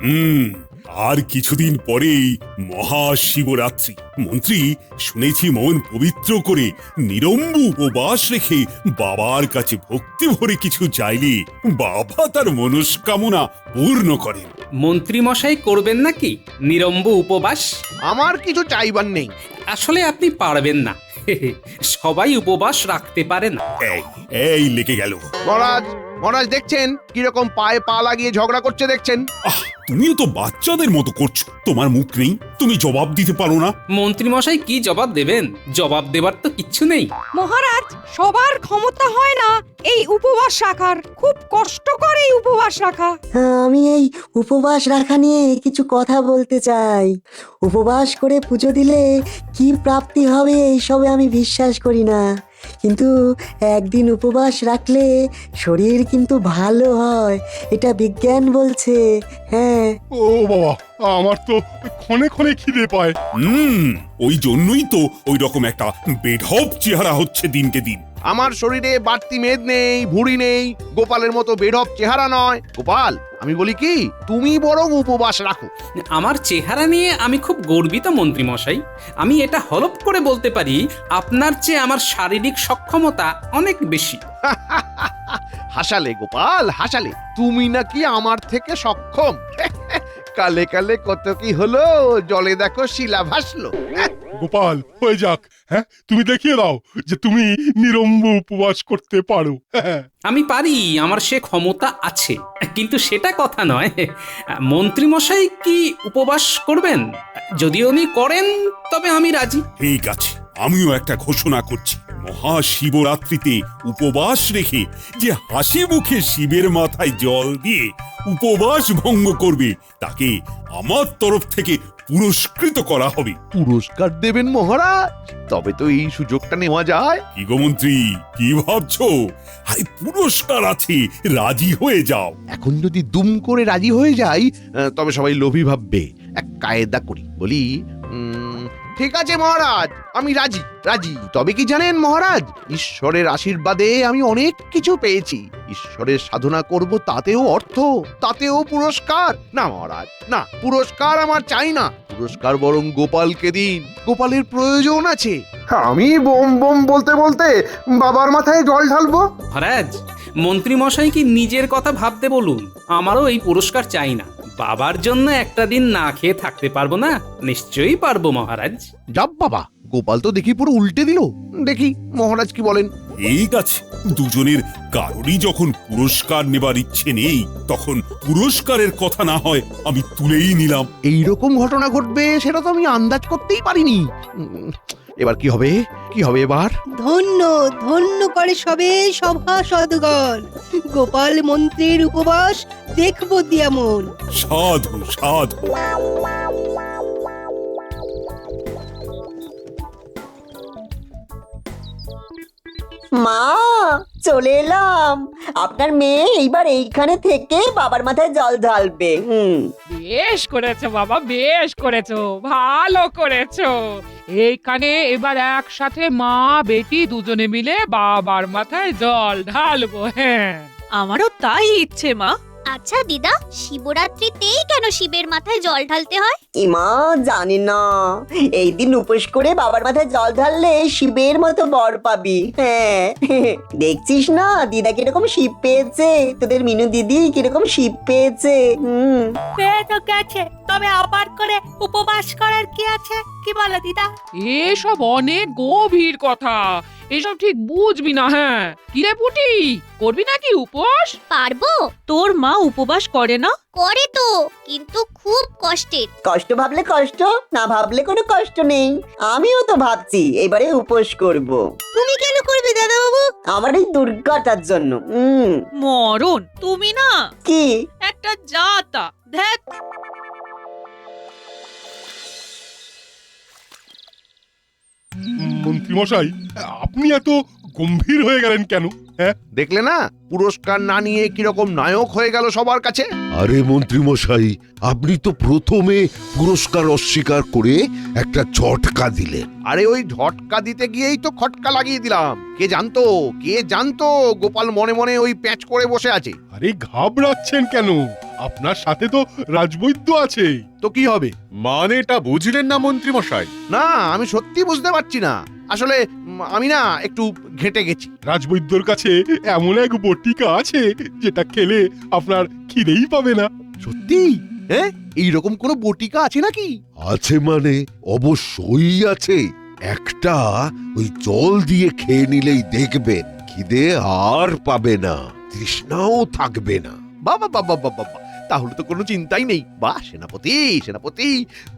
হুম, আর কিছুদিন পরেই মহাশিবরাত্রি। মন্ত্রী, শুনেছি মন পবিত্র করে নিরম্ব উপবাস রেখে বাবার কাছে ভক্তি ভরে কিছু চাইলে বাবা তার মনস্কামনা পূর্ণ করেন। মন্ত্রী মশাই করবেন নাকি নিরম্ব উপবাস? আমার কিছু চাইবার নেই। আসলে আপনি পারবেন না। সবাই উপবাস রাখতে পারে না। এই এই লেগে গেল। মহারাজ, মহারাজ দেখছেন কিরকম পায়ে পা লাগিয়ে ঝগড়া করছে দেখছেন? তুমিও তো বাচ্চাদের মতো করছো। তোমার মুখ নেই, তুমি জবাব দিতে পারো না। মন্ত্রী মশাই কি জবাব দেবেন? জবাব দেবার তো কিচ্ছু নেই। মহারাজ, সবার ক্ষমতা হয় না এই উপবাস রাখার। খুব কষ্টকর এই উপবাস রাখা। আমি এই উপবাস রাখা নিয়ে কিছু কথা বলতে চাই। উপবাস করে পুজো দিলে কি প্রাপ্তি হবে এইসবে আমি বিশ্বাস করি না, কিন্তু একদিন উপবাস রাখলে শরীর কিন্তু ভালো হয়, এটা বিজ্ঞান বলছে। হ্যাঁ। ও বাবা, আমার তো ক্ষণে ক্ষণে খিদে পায়। ওই জন্যই তো ওই রকম একটা বেঢপ চেহারা হচ্ছে দিনকে দিন। আমার শরীরে বাড়তি মেদ নেই, ভুঁড়ি নেই, গোপালের মতো বেঢপ চেহারা নয়। গোপাল, আমি বলি কি, তুমি বরং উপবাস রাখো। আমার চেহারা নিয়ে আমি খুব গর্বিত মন্ত্রী মশাই। আমি এটা হলপ করে বলতে পারি, আপনার চেয়ে আমার শারীরিক সক্ষমতা অনেক বেশি। হাসালে গোপাল, হাসালে। তুমি নাকি আমার থেকে সক্ষম। কালে কালে কত কি হলো, জলে দেখো শিলা ভাসলো। গোপাল, হয়ে যাক। হ্যাঁ, তুমি দেখিয়ে দাও যে তুমি নিরম্ব উপবাস করতে পারো। আমি পারি, আমার সে ক্ষমতা আছে, কিন্তু সেটা কথা নয়। মন্ত্রী মশাই কি উপবাস করবেন? যদি উনি করেন তবে আমি রাজি। ঠিক আছে, আমিও একটা ঘোষণা করছি। মহাশিবরাত্রিতে উপবাস রেখে যে হাসি মুখে শিবের মাথায় জল দিয়ে উপবাস ভঙ্গ করবে তাকে আমার তরফ থেকে পুরস্কৃত করা হবে। পুরস্কার দেবেন মহারাজ? তবে তো এই সুযোগটা নেওয়া যায়। কি গো মন্ত্রী, কি ভাবছো? আরে পুরস্কার আছে, রাজি হয়ে যাও। এখন যদি দুম করে রাজি হয়ে যাই, তবে সবাই লোভী ভাববে। এক কায়দা করি, বলি ঠিক আছে মহারাজ, আমি রাজি রাজি। তবে কি জানেন মহারাজ, ঈশ্বরের আশীর্বাদে আমি অনেক কিছু পেয়েছি। ঈশ্বরের সাধনা করব, তাতেও অর্থ, তাতেও পুরস্কার। না মহারাজ, না, পুরস্কার আমার চাই না। পুরস্কার বরং গোপালকে দিন, গোপালের প্রয়োজন আছে। আমি বোম বোম বলতে বলতে বাবার মাথায় জল ঢালবো। মহারাজ, মন্ত্রী মশাই কি নিজের কথা ভাবতে বলুন। আমারও এই পুরস্কার চাই না। বাবার জন্য একটা দিন না খেয়ে থাকতে পারবো না? নিশ্চয়ই পারবো মহারাজ। যাব বাবা, গোপাল তো দেখি পুরো উল্টে দিল। দেখি মহারাজ কি বলেন। ঠিক আছে, দুজনের কারোরই যখন পুরস্কার নেবার ইচ্ছে নেই, তখন পুরস্কারের কথা না হয় আমি তুলেই নিলাম। এইরকম ঘটনা ঘটবে সেটা তো আমি আন্দাজ করতেই পারিনি। এবার কি হবে, কি হবে এবার? ধন্য ধন্য করে সবে সভাসদগণ, গোপাল মন্ত্রীর উপবাস দেখব দিয়ামন। সাধু সাধু। মা, চলে এলাম। আপনার মেয়ে এইবার এইখানে থেকে বাবার মাথায় জল ঢালবে। বেশ করেছো বাবা, বেশ করেছো, ভালো করেছো। এইখানে এবার একসাথে মা বেটি দুজনে মিলে বাবার মাথায় জল ঢালবো। হ্যাঁ, আমারও তাই ইচ্ছে মা। আচ্ছা দিদা, শিবরাত্রিতেই কেন শিবের মাথায় জল ঢালতে হয়? মা, জানি না, এই দিন উপোস করে বাবার মাথায় জল ঢাললে শিবের মতো বর পাবি। হ্যাঁ, দেখছিস না দিদা কিরকম শিব পেয়েছে, তোদের মিনু দিদি কিরকম শিব পেয়েছে। পেয়ে তো গেছে, তবে আবার করে উপবাস করার কি আছে, কি বলো দিদা? এসব অনেক গভীর কথা, এসব ঠিক বুঝবি না। হ্যাঁ, কিরে পুটি, করবি নাকি উপোস? পারবো। তোর মা উপবাস করে না? করে তো, কিন্তু খুব কষ্টের। কষ্ট ভাবলে কষ্ট, না ভাবলে কোনো কষ্ট নেই। আমিও তো ভাবছি এবারে উপোস করব। তুমি কেন করবে দাদা বাবু? আমার এই দুর্গাটার জন্য। মরণ, তুমি না কি একটা জাতা। ধ্যাত। মন্ত্রী মশাই, আপনি এত গম্ভীর হয়ে গেলেন কেন? হ্যাঁ, দেখলে না পুরস্কার না নিয়ে কিরকম নায়ক হয়ে গেল সবার কাছে। আরে মন্ত্রী মশাই, আপনি তো প্রথমে পুরস্কার অস্বীকার করে একটা ঝটকা দিলেন। আরে ওই ঝটকা দিতে গিয়েই তো খটকা লাগিয়ে দিলাম। কে জানতো গোপাল মনে মনে ওই প্যাচ করে বসে আছে। আরে ঘাবড়াচ্ছেন কেন? আপনার সাথে তো রাজবৈদ্য আছে। তো কি হবে? মানেটা বুঝলেন না মন্ত্রী মশাই? না, আমি সত্যি বুঝতে পারছি না। আসলে আমি না একটু ঘেঁটে গেছি। রাজবৈদ্যর কাছে এমন এক বটিকা আছে যেটা খেলে আপনার খিদেই পাবে না। সত্যি? হ্যাঁ, এইরকম কোনো বটিকা আছে নাকি? আছে মানে অবশ্যই আছে। একটা ওই জল দিয়ে খেয়ে নিলেই দেখবেন খিদে আর পাবে না, তৃষ্ণাও থাকবে না। বাবা বাবা বাবা বাবা, তাহলে তো কোনো চিন্তাই নেই। বাহ সেনাপতি, সেনাপতি,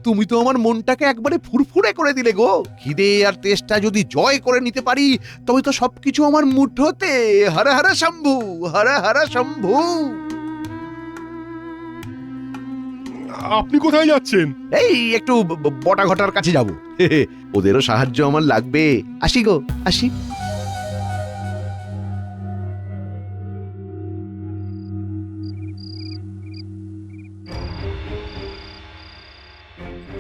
তুমি তো আমার মনটাকে একবারে ফুরফুরে করে দিলে গো। খিদে আর তেষ্টা যদি জয় করে নিতে পারি তবে তো সবকিছু আমার মুঠোতে। হর হর শম্ভু, হর হর শম্ভু। আপনি কোথায় যাচ্ছেন? এই একটু বটা ঘটার কাছে যাব। ওদেরও সাহায্য আমার লাগবে। আসি গো, আসি।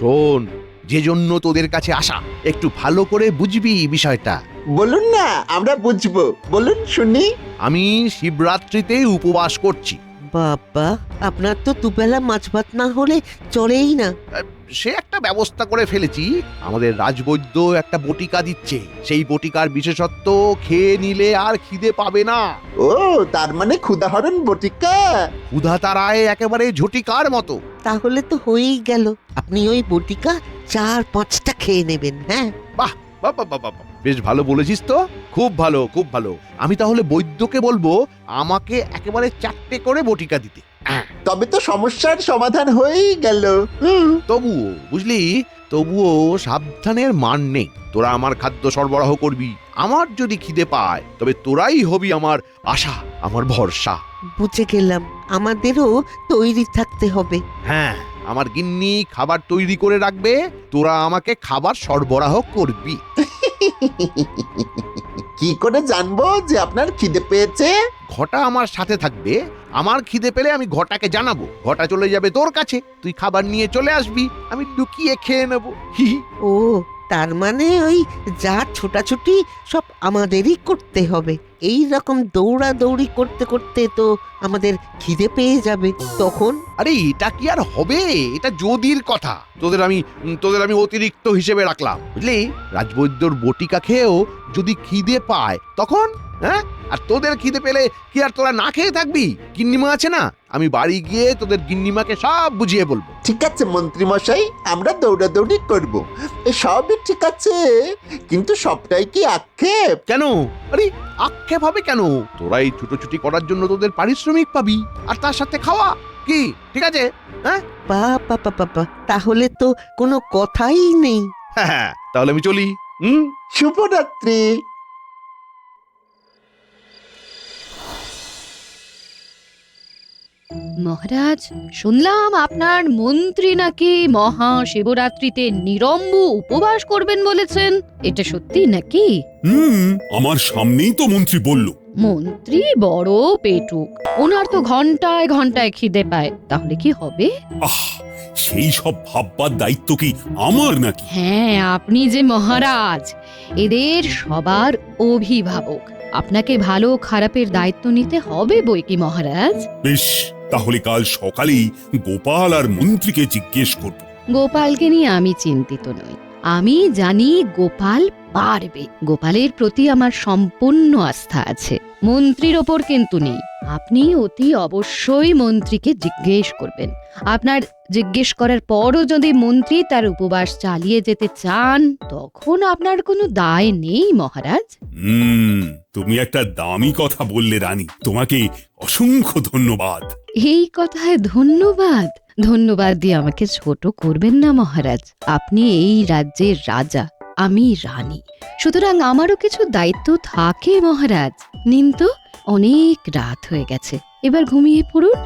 শোন, যে জন্য তোদের কাছে আসা, একটু ভালো করে বুঝবি বিষয়টা। বলুন না, আমরা বুঝবো, বলুন শুনি। আমি শিবরাত্রিতে উপবাস করছি। বাবা, আপনার তো দুবেলা মাছ ভাত না হলে চলেই না। সে একটা ব্যবস্থা করে ফেলেছি। আমাদের রাজবৈদ্য একটা বটিকা দিচ্ছে। সেই বটিকার বিশেষত্ব খেয়ে নিলে আর খিদে পাবে না। ও, তার মানে ক্ষুধাহরণ বটিকা। ক্ষুধা তারায় একেবারে ঝটিকার মতো। তাহলে তো হয়েই গেল। আপনি ওই বটিকা 4-5টা খেয়ে নেবেন। হ্যাঁ, বাহ বাহ বাহ বাহ, বেশ ভালো বলেছিস তো। খুব ভালো, খুব ভালো। আমি তাহলে বৈদ্যকে বলবো আমাকে একেবারে 4টে করে বটিকা দিতে। তবে তো সমস্যার সমাধান হয়েই গেল। তবুও বুঝলি, তবুও সাবধানের মান নেই। তোরা আমার খাদ্য সরবরাহ করবি। আমার যদি খিদে পায় তবে তোরাই হবি আমার আশা, আমার ভরসা। বুঝে গেলাম। আমাদেরও তৈরি থাকতে হবে। হ্যাঁ, আমার গিন্নি খাবার তৈরি করে রাখবে, তোরা আমাকে খাবার সরবরাহ করবি। কি করে জানবো যে আপনার খিদে পেয়েছে? ঘটা আমার সাথে থাকবে। আমার খিদে পেলে আমি ঘটাকে জানাবো। ঘটা চলে যাবে তোর কাছে, তুই খাবার নিয়ে চলে আসবি, আমি লুকিয়ে খেয়ে নেবো। হি হি। ও, তার মানে ওই যা ছোটাছুটি সব আমাদেরই করতে হবে। এই রকম দৌড়াদৌড়ি করতে করতে তো আমাদের খিদে পেয়ে যাবে তখন। আরে এটা কি আর হবে? এটা যদির কথা। তোদের আমি অতিরিক্ত হিসেবে রাখলাম, বুঝলি? রাজবৈদ্যর বটিকা খেয়েও যদি খিদে পায় তখন, হ্যাঁ? আর তোদের খিদে পেলে কি আর তোরা না খেয়ে থাকবি? গিন্নিমা আছে না, আমি বাড়ি গিয়ে তোদের গিন্নিমাকে সব বুঝিয়ে বলবো। ঠিক আছে মন্ত্রী মশাই, আমরা দৌড়াদৌড়ি করব, সবই ঠিক আছে, কিন্তু সবটাই কি আক্ষেপ? কেন? আরে আক্ষেপ হবে কেন? তোরা এই ছুটোছুটি করার জন্য তোদের পারিশ্রমিক পাবি, আর তার সাথে খাওয়া। কি ঠিক আছে? হ্যাঁ, বাবা বাবা, তাহলে তো কোনো কথাই নেই। হ্যাঁ, তাহলে আমি চলি। শুভরাত্রি। মহারাজ, শুনলাম আপনার মন্ত্রী নাকি মহাশিবরাত্রিতে নিরম্বু উপবাস করবেন বলেছেন। এটা সত্যি নাকি? আমার সামনেই তো মন্ত্রী বলল। মন্ত্রী বড় পেটুক, ওনার তো ঘন্টায় ঘন্টায় খিদে পায়, তাহলে কি হবে? আহ, সেই সব ভাববার দায়িত্ব কি আমার নাকি? হ্যাঁ, আপনি যে মহারাজ, এদের সবার অভিভাবক, আপনাকে ভালো খারাপের দায়িত্ব নিতে হবে বই কি মহারাজ। বেশ, তাহলে কাল সকালেই গোপাল আর মন্ত্রীকে জিজ্ঞেস করব। গোপালকে নিয়ে আমি চিন্তিত নই। আমি জানি গোপাল পারবে। গোপালের প্রতি আমার সম্পূর্ণ আস্থা আছে। মন্ত্রীর ওপর কিন্তু নেই। আপনি অতি অবশ্যই মন্ত্রীকে জিজ্ঞেস করবেন। আপনার জিজ্ঞেস করার পরও যদি মন্ত্রী তার উপবাস চালিয়ে যেতে চান, তখন আপনার কোনো দায় নেই মহারাজ। তুমি একটা দামি কথা বললে রানী, তোমাকে অসংখ্য ধন্যবাদ। এই কথায় ধন্যবাদ ধন্যবাদ দিয়ে আমাকে ছোট করবেন না মহারাজ। আপনি এই রাজ্যের রাজা, আমি রানী, সুতরাং আমারও কিছু দায়িত্ব থাকে মহারাজ। নিন তো, অনেক রাত হয়ে গেছে, এবার ঘুমিয়ে পড়ুন।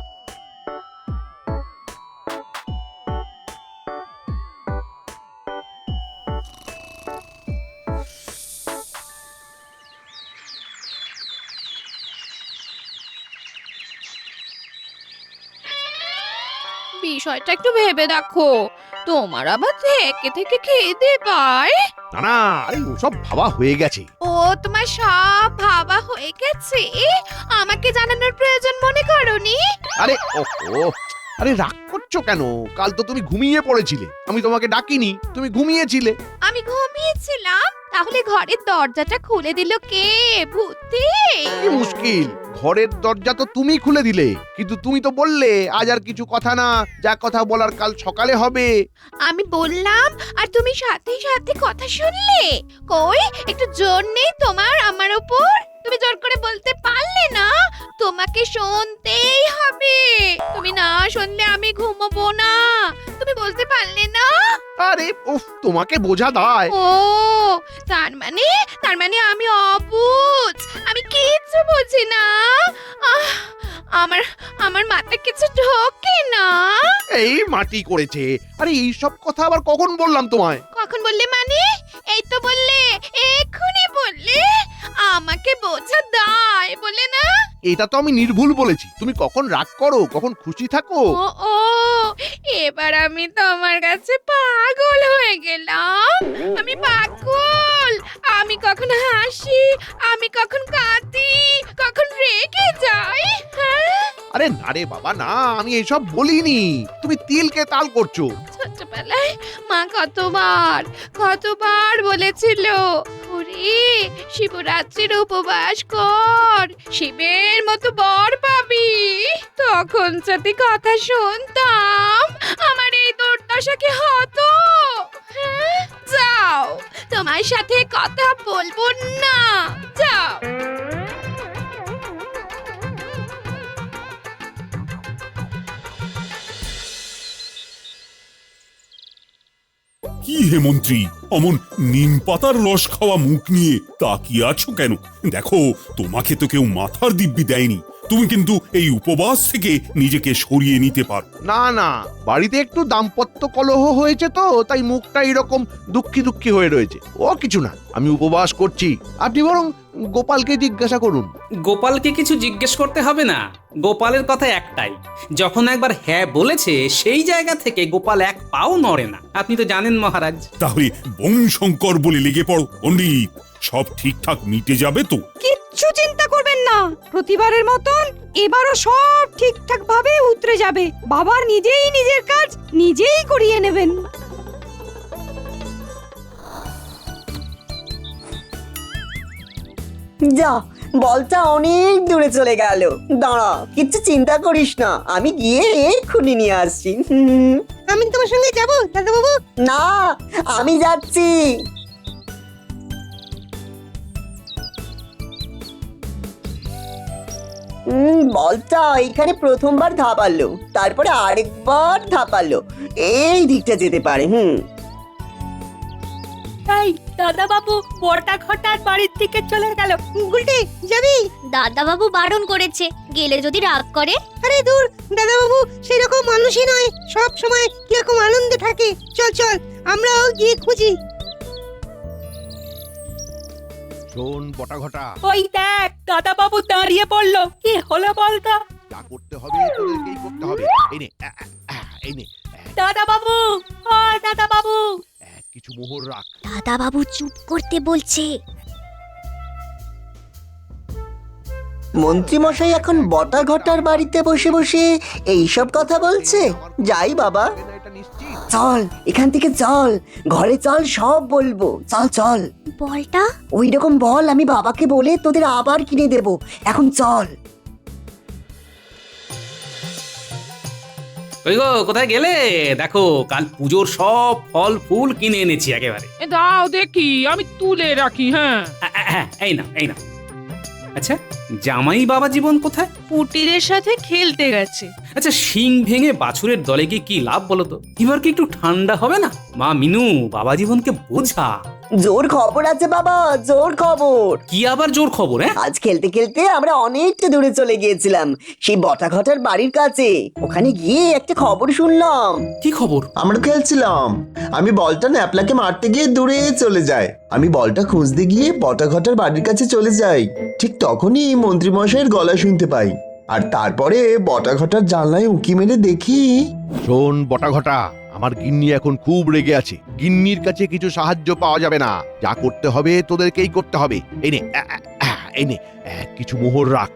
বিষয়টা একটু ভেবে দেখো, তোমার আবার থেকে থেকে খেতে পায়। না, আরে ওসব ভাবা হয়ে গেছে। ও, তোমার সব ভাবা হয়ে গেছে, আমাকে জানানোর প্রয়োজন মনে করনি? আরে ওহো, আরে রাগ করছো কেন? কাল তো তুমি ঘুমিয়ে পড়েছিলে, আমি তোমাকে ডাকিনি, তুমি ঘুমিয়েছিলে। আমি ঘুমিয়েছিলাম, তাহলে ঘরের দরজাটা খুলে দিল কে? ভূতে? কি মুশকিল, ঘরের দরজা তো তুমি খুলে দিলে, কিন্তু তুমি তো বললে আজ আর কিছু কথা না, যা কথা বলার কাল সকালে হবে। আমি বললাম আর তুমি সাথে সাথে কথা শুনলে? কই একটু জোর নেই তোমার আমার উপর? তুমি জোর করে বলতে পারলে না? তোমাকে শুনতেই হবে, তুমি না শুনলে আমি ঘুমাবো না। তুমি বলতে পারলে না? আরে উফ, তোমাকে বোঝা দায়। ও তার মানে আমি অবুঝ, আমি কিচ্ছু বুঝি না। আমার মাথায় কিছু ঢোকে না। এই মাটি করেছে। আরে এই সব কথা আবার কখন বললাম তোমায়? কখন বললে মানে? এই তো বললে, এক্ষুনি বললে। আমাকে বোঝা দায় বলে না? এটা তো আমি নির্ভুল বলেছি। তুমি কখন রাগ করো, কখন খুশি থাকো। ও এবার আমি তোমার কাছে পাগল হয়ে গেলাম। আমি পাগল। আমি কখন হাসি, আমি কখন কাঁদি, কখন রেগে যাই। হ্যাঁ? আরে না রে বাবা না, আমি এসব বলিনি, তুমি তিলকে তাল করছো। ছোটবেলায় মা কতবার বলেছিল, ওরে শিবরাত্রির উপবাস কর, শিবের মতো বর পাবি। তখন যদি কথা শুনতাম, আমার এই দুর্দশা কি হতো? হ্যাঁ? যাও, তোমার সাথে কথা বলবো না, যাও। কি হে মন্ত্রী, অমন নিম পাতার রস খাওয়া মুখ নিয়ে তাকিয়ে আছো কেন? দেখো, তোমাকে তো কেউ মাথার দিব্যি দেয়নি, তুমি কিন্তু এই উপবাস থেকে নিজেকে সরিয়ে নিতে পারো। না না, বাড়িতে একটু দাম্পত্য কলহ হয়েছে তো, তাই মুখটা এরকম দুঃখী দুঃখী হয়ে রয়েছে। ও কিছু না, আমি উপবাস করছি। আপনি বরং গোপালকে জিজ্ঞাসা করুন। গোপালকে কিছু জিজ্ঞেস করতে হবে না, গোপালের কথা একটাই, যখন একবার হ্যাঁ বলেছে সেই জায়গা থেকে গোপাল এক পাও নড়ে না। আপনি তো জানেন মহারাজ। তাহলে বোম শঙ্কর বলে লেগে পড়ো পণ্ডিত, সব ঠিকঠাক মিটে যাবে তো? কিচ্ছু চিন্তা করবেন না, প্রতিবারের মতন এবারও সব ঠিকঠাক ভাবে উতরে যাবে। বাবা নিজেই নিজের কাজ নিজেই করিয়ে নেবেন। যা, বলটা অনেক দূরে চলে গেল। দাঁড়া, কিচ্ছু চিন্তা করিস না, আমি গিয়ে এক্ষুনি নিয়ে আসছি। আমি তোমার সঙ্গে যাব দাদা বাবু? না, আমি যাচ্ছি। বলটা এখানে প্রথমবার ধাপালো, তারপরে আরেকবার ধাপালো, এই দিকটা যেতে পারে। এই দাদা বাবু বড়টা ঘটার বাড়ির দিকে চলে গেল। গুলটি যাবি? দাদা বাবু বারণ করেছে, গেলে যদি রাগ করে। আরে দূর, দাদা বাবু সেরকম মানুষই নয়, সব সময় কিরকম আনন্দে থাকে। চল চল, আমরাও গিয়ে খুঁজি। শোন বটা ঘটা, ওই দেখ দাদা বাবু দাঁড়িয়ে পড়লো, কি হলো বলতো? যা করতে হবে তোদেরকেই করতে হবে। এই নে, এই নে, দাদা বাবু, ও দাদা বাবু, কিছু মোহর রাখ। দাদা বাবু চুপ করতে বলছে। মন্ত্রী মশাই এখন বটা ঘটার বাড়িতে বসে বসে এইসব কথা বলছে। যাই বাবা, এটা নিশ্চিত। চল এখান থেকে, চল ঘরে চল, সব বলবো। চল চল। বলটা ওই রকম বল আমি বাবাকে বলে তোদের আবার কিনে দেব। এখন চল। ওই গো, কোথায় গেলে? দেখো, কাল পুজোর সব ফল ফুল কিনে এনেছি একেবারে। দাও দেখি, আমি তুলে রাখি। হ্যাঁ, এই না, এই না। আচ্ছা, জামাই বাবা জীবন কোথায়? পুটিরের সাথে খেলতে গেছে। আচ্ছা, শিং ভেঙে বাছুরের দলে গিয়ে কি লাভ বলো তো? এবার কি একটু ঠান্ডা হবে না? মা মিনু, বাবা জীবনকে বোঝা। জোর খবর আছে বাবা, জোর খবর। কি আবার জোর খবর? আজ খেলতে খেলতে আমরা অনেকটা দূরে চলে গিয়েছিলাম, সেই বটা ঘটার বাড়ির কাছে। ওখানে গিয়ে একটা খবর শুনলাম। কি খবর? আমরা খেলছিলাম, আমি বলটা ন্যাপলাকে মারতে গিয়ে দূরে চলে যাই। আমি বলটা খুঁজতে গিয়ে বটা ঘটার বাড়ির কাছে চলে যাই। ঠিক তখনই মন্ত্রী মশাইয়ের গলা শুনতে পাই, আর তারপরে বটা ঘটার জানলায় উঁকি মেরে দেখি। শোন বটা ঘটা, আমার গিন্নি এখন খুব রেগে আছে। গিন্নির কাছে কিছু সাহায্য পাওয়া যাবে না, যা করতে হবে তোদেরকেই করতে হবে। এই নে, এই নে, কিছু মোহর রাখ।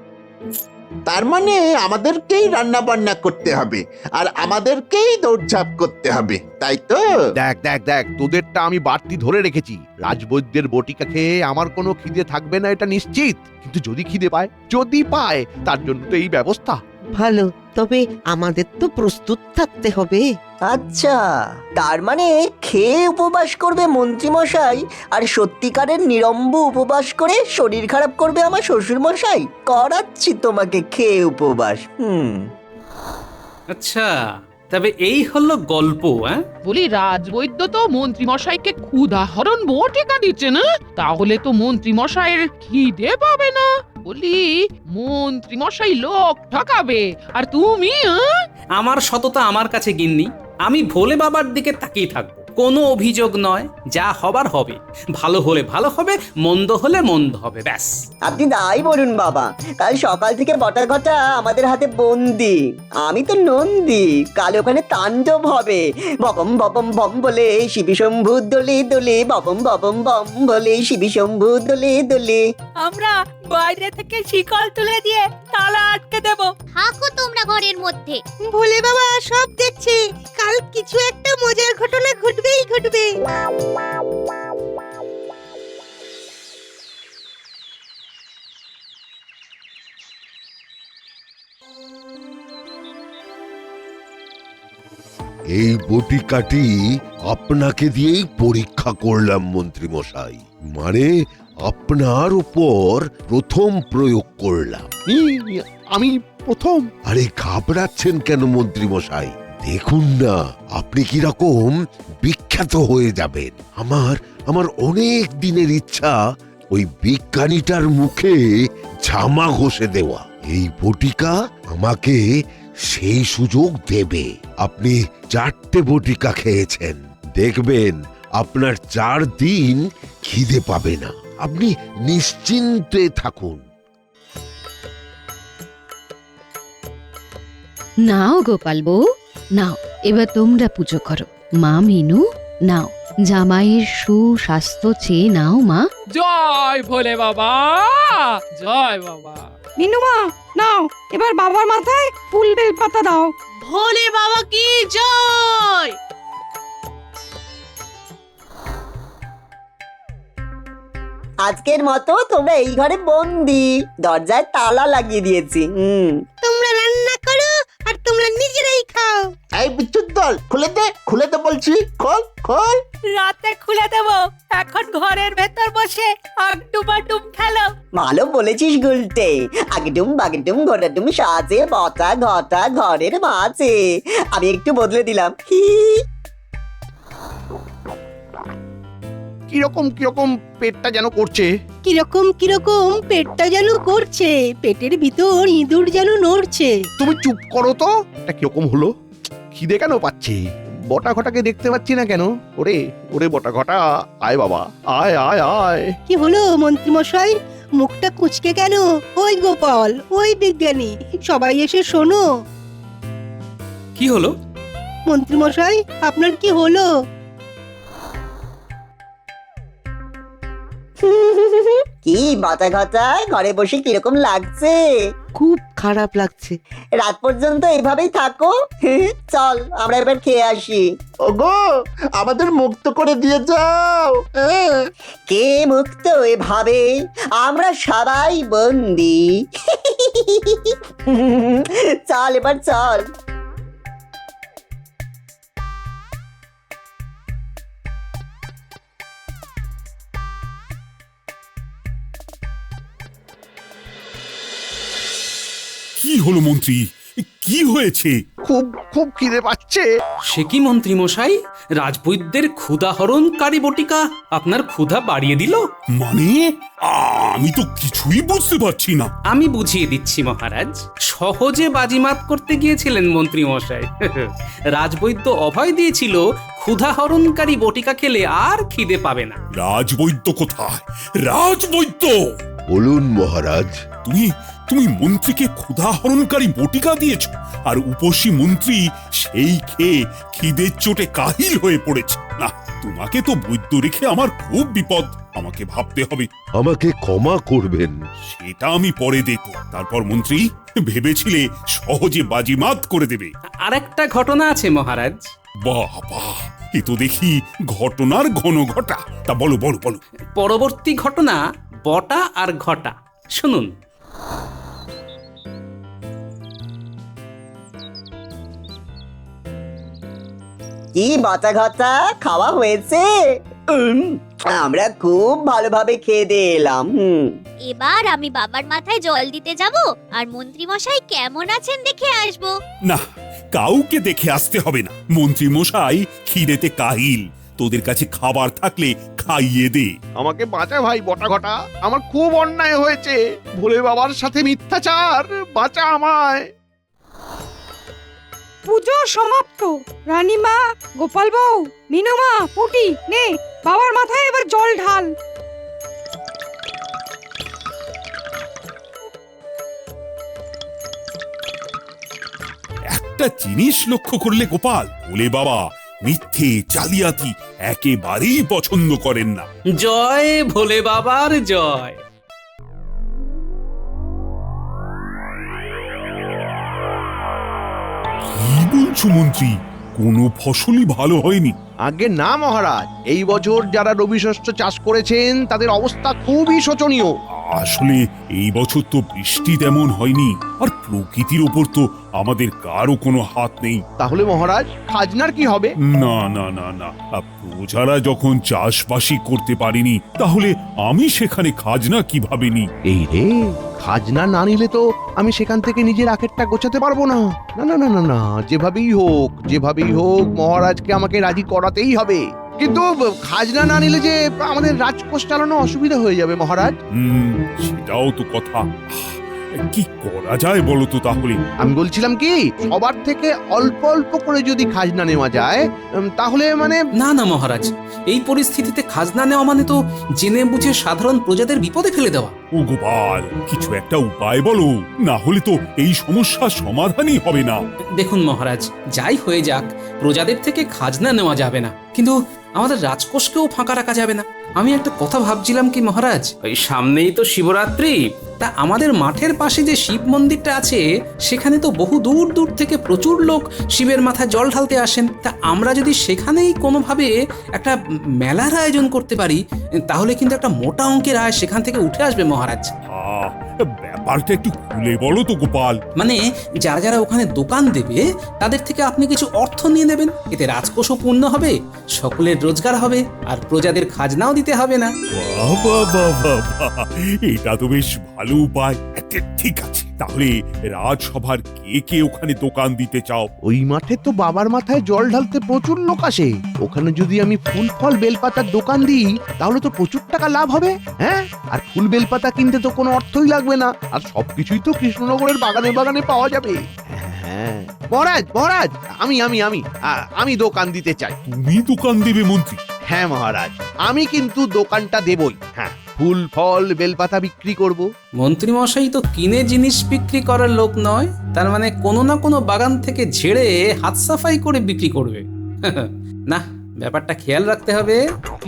তার মানে আমাদেরকেই রান্না বান্না করতে হবে আর আমাদেরকেই দৌড়ঝাঁপ করতে হবে, তাই তো? দেখ দেখ দেখ, তোদেরটা আমি বাড়তি ধরে রেখেছি। রাজবৈদ্যের বটিকা খেয়ে আমার কোনো খিদে থাকবে না এটা নিশ্চিত, কিন্তু যদি খিদে পায়, যদি পায়, তার জন্য তো এই ব্যবস্থা। ভালো, তবে আমাদের তো প্রস্তুত থাকতে হবে। আচ্ছা, তার মানে খেয়ে উপবাস করবে মন্ত্রীমশাই আর সত্যিকারের নিরম্ব উপবাস করে শরীর খারাপ করবে আমার শ্বশুর মশাই। করাচ্ছি তোমাকে খেয়ে উপবাস। আচ্ছা, তবে এই হলো গল্প। বলি রাজবৈদ্য তো মন্ত্রী মশাইকে ক্ষুধাহরণ বটিকা দিচ্ছে না, তাহলে তো মন্ত্রী মশাইয়ের খিদে পাবে না। বলি মন্ত্রী মশাই লোক ঠকাবে আর তুমি আমার সততা আমার কাছে গিন্নি, আমি ভোলে বাবার দিকে তাকিয়ে থাকবো। কোনো অভিযোগ নয়, যা হবার হবে। ভালো হলে ভালো হবে, মন্দ হলে মন্দ হবে, ব্যাস। আপনি তাই বলুন বাবা, কাল সকাল থেকে বটা ঘটা আমাদের হাতে বন্দি। আমি তো নন্দী, কাল ওখানে তাণ্ডব হবে। বপম বপম বম বলে শিবি শম্ভু দোলে দোলে, বপম বপম বম বলে শিবি শম্ভু দোলে দোলে। আমরা বাইরে থেকে শিকল তুলে দিয়ে তালা আটকে দেব। থাকো তোমরা ঘরের মধ্যে। ভোলে বাবা সব দেখছে, কাল কিছু একটা মজার ঘটনা ঘটবেই ঘটবে। এই বটিকাটি আপনাকে দিয়েই পরীক্ষা করলাম মন্ত্রী মশাই, মানে আপনার উপর প্রথম প্রয়োগ করলাম। আমি প্রথম? আরে ঘাবড়াচ্ছেন কেন মন্ত্রী মশাই? দেখুন না, আপনি কিরকম বিখ্যাত হয়ে যাবেন। আমার অনেক দিনের ইচ্ছা ওই বিজ্ঞানীটার মুখে ঝামা ঘষে দেওয়া। এই বটিকা আমাকে সেই সুযোগ দেবে। আপনি 4টে বটিকা খেয়েছেন, দেখবেন আপনার 4 দিন খিদে পাবে না। আপনি নিশ্চিন্তে থাকুন। নাও গোপাল বউ, নাও, এবার তোমরা পুজো করো। মা মিনু, নাও, জামাইয়ের সুস্বাস্থ্য চেয়ে নাও মা। জয় ভোলে বাবা, জয় বাবা। মিনুমা নাও, এবার বাবার মাথায় ফুল বেল পাতা দাও। ভোলে বাবা কি জয়। আজকের মতো তোমরা এই ঘরে বন্দি, দরজায় তালা লাগিয়ে দিয়েছি। তোমরা রান্না করো আর তোমরা নিজেরাই খাও। এই বিচ্ছুর দল, খুলে দে বলছি, খোল খোল। রাতে খুলে দেব, এখন ঘরের ভেতর বসে আগডুম খেলো। ভালো বলেছিস গুলটে, আগডুম বাগডুম ঘটাডুম সাজে বটা ঘটা ঘরের মাঝে। আমি একটু বদলে দিলাম। কিরকম কিরকম পেটটা যেন করছে। কিরকম কিরকম পেটটা যেন করছে, পেটের ভিতর ইঁদুর যেন নড়ছে। তুমি চুপ করো তো, এটা কিরকম হলো? খিদে কেন পাচ্ছে? বটা ঘটাকে দেখতে পাচ্ছি না কেন? ওরে ওরে বটা ঘটা, আয় বাবা, আয় আয় আয়। কি হলো মন্ত্রী মশাই, মুখটা কুঁচকে কেন? ওই গোপাল, ওই বিজ্ঞানী, সবাই এসে শোনো। কি হলো মন্ত্রী মশাই, আপনার কি হলো? কি বাতা ঘটায় ঘরে বসে কিরকম লাগছে? খুব খারাপ লাগছে। রাত পর্যন্ত এভাবেই থাকো। চল আমরা এবার খেয়ে আসি। ওগো, আমাদের মুক্ত করে দিয়ে যাও। কে মুক্ত এভাবে? আমরা সবাই বন্দি। চল এবার চল। কি হলো মন্ত্রী, কি হয়েছে? খুব খুব খিদে পাচ্ছে। সে কি মন্ত্রী মশাই, রাজবৈদ্যের ক্ষুধাহরণকারী বটিকা আপনার ক্ষুধা বাড়িয়ে দিল? মানে আমি তো কিছুই বুঝতে পারছি না। আমি বুঝিয়ে দিচ্ছি মহারাজ। সহজে বাজিমাত করতে গিয়েছিলেন মন্ত্রী মশাই। রাজবৈদ্য অভয় দিয়েছিল ক্ষুধাহরণকারী বটিকা খেলে আর খিদে পাবে না। রাজবৈদ্য কোথায়? রাজবৈদ্য! বলুন মহারাজ। তুমি মন্ত্রীকে ক্ষুধাহরণকারী বটিকা দিয়েছ, আর উপসী মন্ত্রী সেই খেয়ে খিদের চোটে কাহিল হয়ে পড়েছে। না তোমাকে তো বৈদ্য রেখে আমার খুব বিপদ, আমাকে ভাবতে হবে। আমাকে ক্ষমা করবেন। সেটা আমি পরে দেখব। তারপর মন্ত্রী, ভেবেছিলে সহজে বাজিমাত করে দেবে? আর একটা ঘটনা আছে মহারাজ। বাহ বাহ, এ তো দেখি ঘটনার ঘন ঘটা। তা বলো বলো বলো। পরবর্তী ঘটনা বটা আর ঘটা, শুনুন। কি বাটা ঘটা খাওয়া হয়েছে? আমরা খুব ভালোভাবে খেয়ে দিয়ে এলাম। এবার আমি বাবার মাথায় জল দিতে যাব আর মন্ত্রী মশাই কেমন আছেন দেখে আসবো। না, কাউকে দেখে আসতে হবে না। মন্ত্রী মশাই খিদেতে কাহিল, তোদের কাছে খাবার থাকলে খাইয়ে দে। আমাকে বাঁচা ভাই বটা ঘটা, আমার খুব অন্যায় হয়েছে। ভোলে বাবার সাথে মিথ্যাচার, বাঁচা আমায়। পুজো সমাপ্ত। রানীমা, গোপাল বউ, মিনুমা, পুটি, নে বাবার মাথায় এবার জল ঢাল। একটা জিনিস লক্ষ্য করলে গোপাল, ভোলে বাবা মিথ্যে জালিয়াতি একেবারেই পছন্দ করেন না। জয় ভোলে বাবার জয়। কি বলছো মন্ত্রী, কোনো ফসলই ভালো হয়নি? আগে না মহারাজ, এই বছর যারা রবি শস্য চাষ করেছেন তাদের অবস্থা খুবই শোচনীয়। আসলে এই বছর তো বৃষ্টি তেমন হয়নি, আর প্রকৃতির ওপর তো আমাদের কারও কোনো হাত নেই। তাহলে মহারাজ খাজনার কি হবে? না না না না, প্রজারা যখন চাষবাসই করতে পারেনি, তাহলে আমি সেখানে খাজনা কিভাবে নিই? এই রে, খাজনা না নিলে তো আমি সেখান থেকে নিজের আখেরটা গোছাতে পারবো না। না না না না না, যেভাবেই হোক মহারাজকে আমাকে রাজি করাতেই হবে। কিন্তু খাজনা না নিলে যে আমাদের রাজকোষ চালানো অসুবিধা হয়ে যাবে মহারাজ। সেটাও তো কথা। কি করা যায় বলো তো তাহলে? আমি বলছিলাম কি, সবার থেকে অল্প অল্প করে যদি খাজনা নেওয়া যায় তাহলে মানে। না না মহারাজ, এই পরিস্থিতিতে খাজনা নেওয়া মানে তো জেনে বুঝে সাধারণ প্রজাদের বিপদে ফেলে দেওয়া। ও গোপাল, কিছু একটা উপায় বলো, না হলে তো এই সমস্যার সমাধানই হবে না। দেখুন মহারাজ, যাই হয়ে যাক, প্রজাদের থেকে খাজনা নেওয়া যাবে না, কিন্তু আমাদের রাজকোষকেও ফাঁকা রাখা যাবে না। আমি একটা কথা ভাবছিলাম কি মহারাজ, ওই সামনেই তো শিবরাত্রি, তা আমাদের মাঠের পাশে যে শিব মন্দিরটা আছে সেখানে তো বহু দূর দূর থেকে প্রচুর লোক শিবের মাথায় জল ঢালতে আসেন। তা আমরা যদি সেখানেই কোনোভাবে একটা মেলার আয়োজন করতে পারি, তাহলে কিন্তু একটা মোটা অঙ্কের আয় সেখান থেকে উঠে আসবে মহারাজ। ব্যাপারটা একটু খুলে বলো তো গোপাল। মানে যারা যারা ওখানে দোকান দেবে তাদের থেকে আপনি কিছু অর্থ নিয়ে নেবেন, এতে রাজকোষও পূর্ণ হবে, সকলের রোজগার হবে, আর প্রজাদের খাজনাও দিতে হবে না। এটা তো বেশ ভালো উপায়। ঠিক আছে, তাহলে রাজসভার কে কে ওখানে দোকান দিতে চাও? ওই মাঠে তো বাবার মাথায় জল ঢালতে প্রচুর লোক আসে, ওখানে যদি আমি ফুল ফল বেলপাতার দোকান দিই তাহলে তো প্রচুর টাকা লাভ হবে। হ্যাঁ, আর ফুল বেলপাতা কিনতে তো কোনো অর্থই লাগবে না, আর সবকিছুই তো কৃষ্ণনগরের বাগানে বাগানে পাওয়া যাবে। হ্যাঁ মহারাজ, মহারাজ আমি আমি আমি আমি দোকান দিতে চাই। তুমি দোকান দেবে মন্ত্রী? হ্যাঁ মহারাজ, আমি কিন্তু দোকানটা দেবই। হ্যাঁ, ফুল ফল বেলপাতা বিক্রি করব। মন্ত্রী মশাই তো কিনে জিনিস বিক্রি করার লোক নয়, তার মানে কোনো না কোনো বাগান থেকে ঝেড়ে হাত সাফাই করে বিক্রি করবে। না, ব্যাপারটা খেয়াল রাখতে হবে।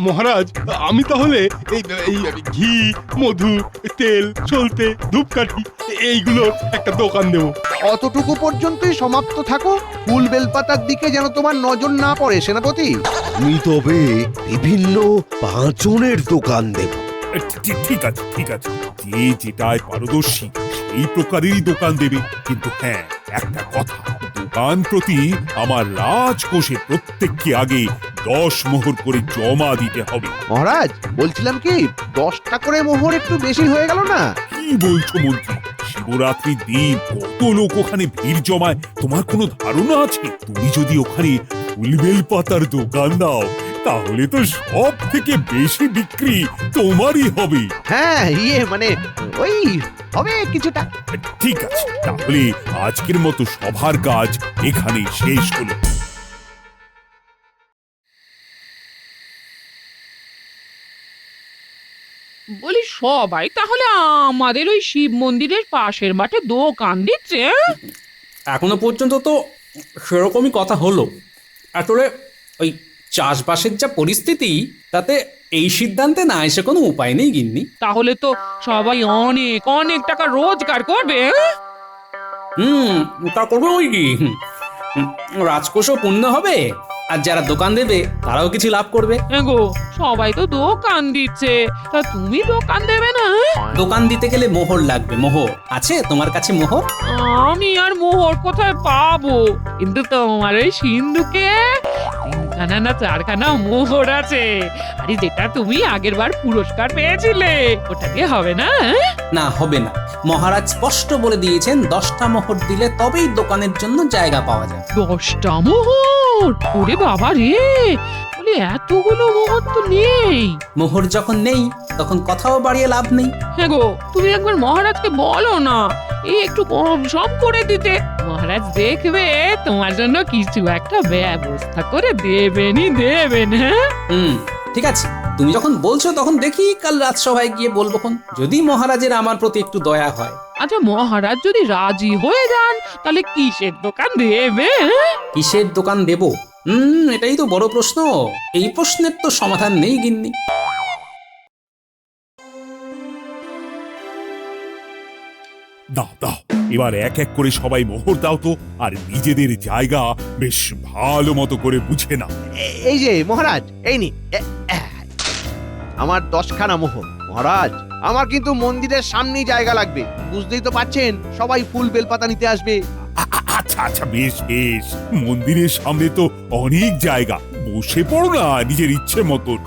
মহারাজ, আমি তাহলে এই এই ঘি, মধু, তেল, সলতে, ধূপকাঠি এইগুলো একটা দোকান দেবো। অতটুকু পর্যন্তই সমাপ্ত থাকো, ফুল বেলপাতার দিকে যেন তোমার নজর না পড়ে সেনাপতি। আমি তবে বিভিন্ন পাঁচনের দোকান দেব। ঠিক আছে ঠিক আছে, যে যেটায় পারদর্শী সেই প্রকারেরই দোকান দেবে। কিন্তু হ্যাঁ, একটা কথা, দোকান প্রতি আমার রাজকোষে প্রত্যেককে আগে 10 মোহর করে জমা দিতে হবে। মহারাজ, বলছিলাম কি 10টা করে মোহর একটু বেশি হয়ে গেল না? কি বলছো মন্ত্রী? শিবরাত্রির দিন কত লোক ওখানে ভিড় জমায় তোমার কোনো ধারণা আছে? তুমি যদি ওখানে ফুলবেল পাতার দোকান দাও তাহলে তো সব থেকে বেশি বিক্রি তোমারই হবে। হ্যাঁ, মানে ওই হবে কিছুটা। ঠিক আছে, তাহলে আজকের মতো সভার কাজ এখানেই শেষ হলো। বলি সবাই তাহলে আমাদের ওই শিব মন্দিরের পাশের মাঠে দোকান দিচ্ছে? এখনো পর্যন্ত তো সেরকমই কথা হলো। আসলে ওই চাষবাসের যা পরিস্থিতি তাতে এই সিদ্ধান্তে না এসে কোনো উপায় নেই গিন্নি। তাহলে তো সবাই অনেক অনেক টাকা রোজগার করবে, হ্যাঁ? তা করবে ওই কি, রাজকোষও পূর্ণ হবে আর যারা দোকান দেবে তারাও কিছু লাভ করবে। হ্যাঁ গো, সবাই তো দোকান দিচ্ছে, তা তুমি দোকান দেবে না? দোকান দিতে গেলে মোহর লাগবে। মোহর আছে তোমার কাছে? মোহর আমি আর মোহর কোথায় পাবো? কিন্তু তোমার ওই সিন্ধুকে 3খানা না 4খানা মোহর আছে। আরে যেটা তুমি আগের বার পুরস্কার পেয়েছিলে ওটা দিয়ে হবে না? না, হবে না। মহারাজ স্পষ্ট বলে দিয়েছেন 10টা মোহর দিলে তবেই দোকানের জন্য জায়গা পাওয়া যায়। 10টা মোহর? ওরে বাবা রে, বলি এতগুলো মোহর তো নেই। মোহর যখন নেই তখন কথাও বাড়িয়ে লাভ নেই। হ্যাঁ গো, তুমি একবার মহারাজকে বলো না এই একটু কম সম করে দিতে। মহারাজ দেখবে তোমার জন্য কিছু একটা ব্যবস্থা করে দেবেন। হ্যাঁ ঠিক আছে, তুমি যখন বলছো তখন দেখি কাল রাজসভায় গিয়ে বলবো। যদি মহারাজের আমার প্রতি একটু দয়া হয়। আচ্ছা, মহারাজ যদি রাজি হয়ে যান তাহলে কিসের দোকান দেবে? কিসের দোকান দেব? এটাই তো বড় প্রশ্ন। এই প্রশ্নের তো সমাধান নেই গিন্নি। দাও দাও, এবার এক এক করে সবাই মোহর দাও তো, আর নিজেদের জায়গা বেশ ভালো মতো করে বুঝে নাও। এই যে মহারাজ, এই নি আমার 10খানা মোহর। মহারাজ, আমার কিন্তু মন্দিরের সামনেই জায়গা লাগবে, বুঝতেই তো পাচ্ছেন সবাই ফুল বেলপাতা নিতে আসবে। আচ্ছা আচ্ছা, বেশ বেশ, মন্দিরের সামনে তো অনেক জায়গা, বসে পড়ো না নিজের ইচ্ছে মতন।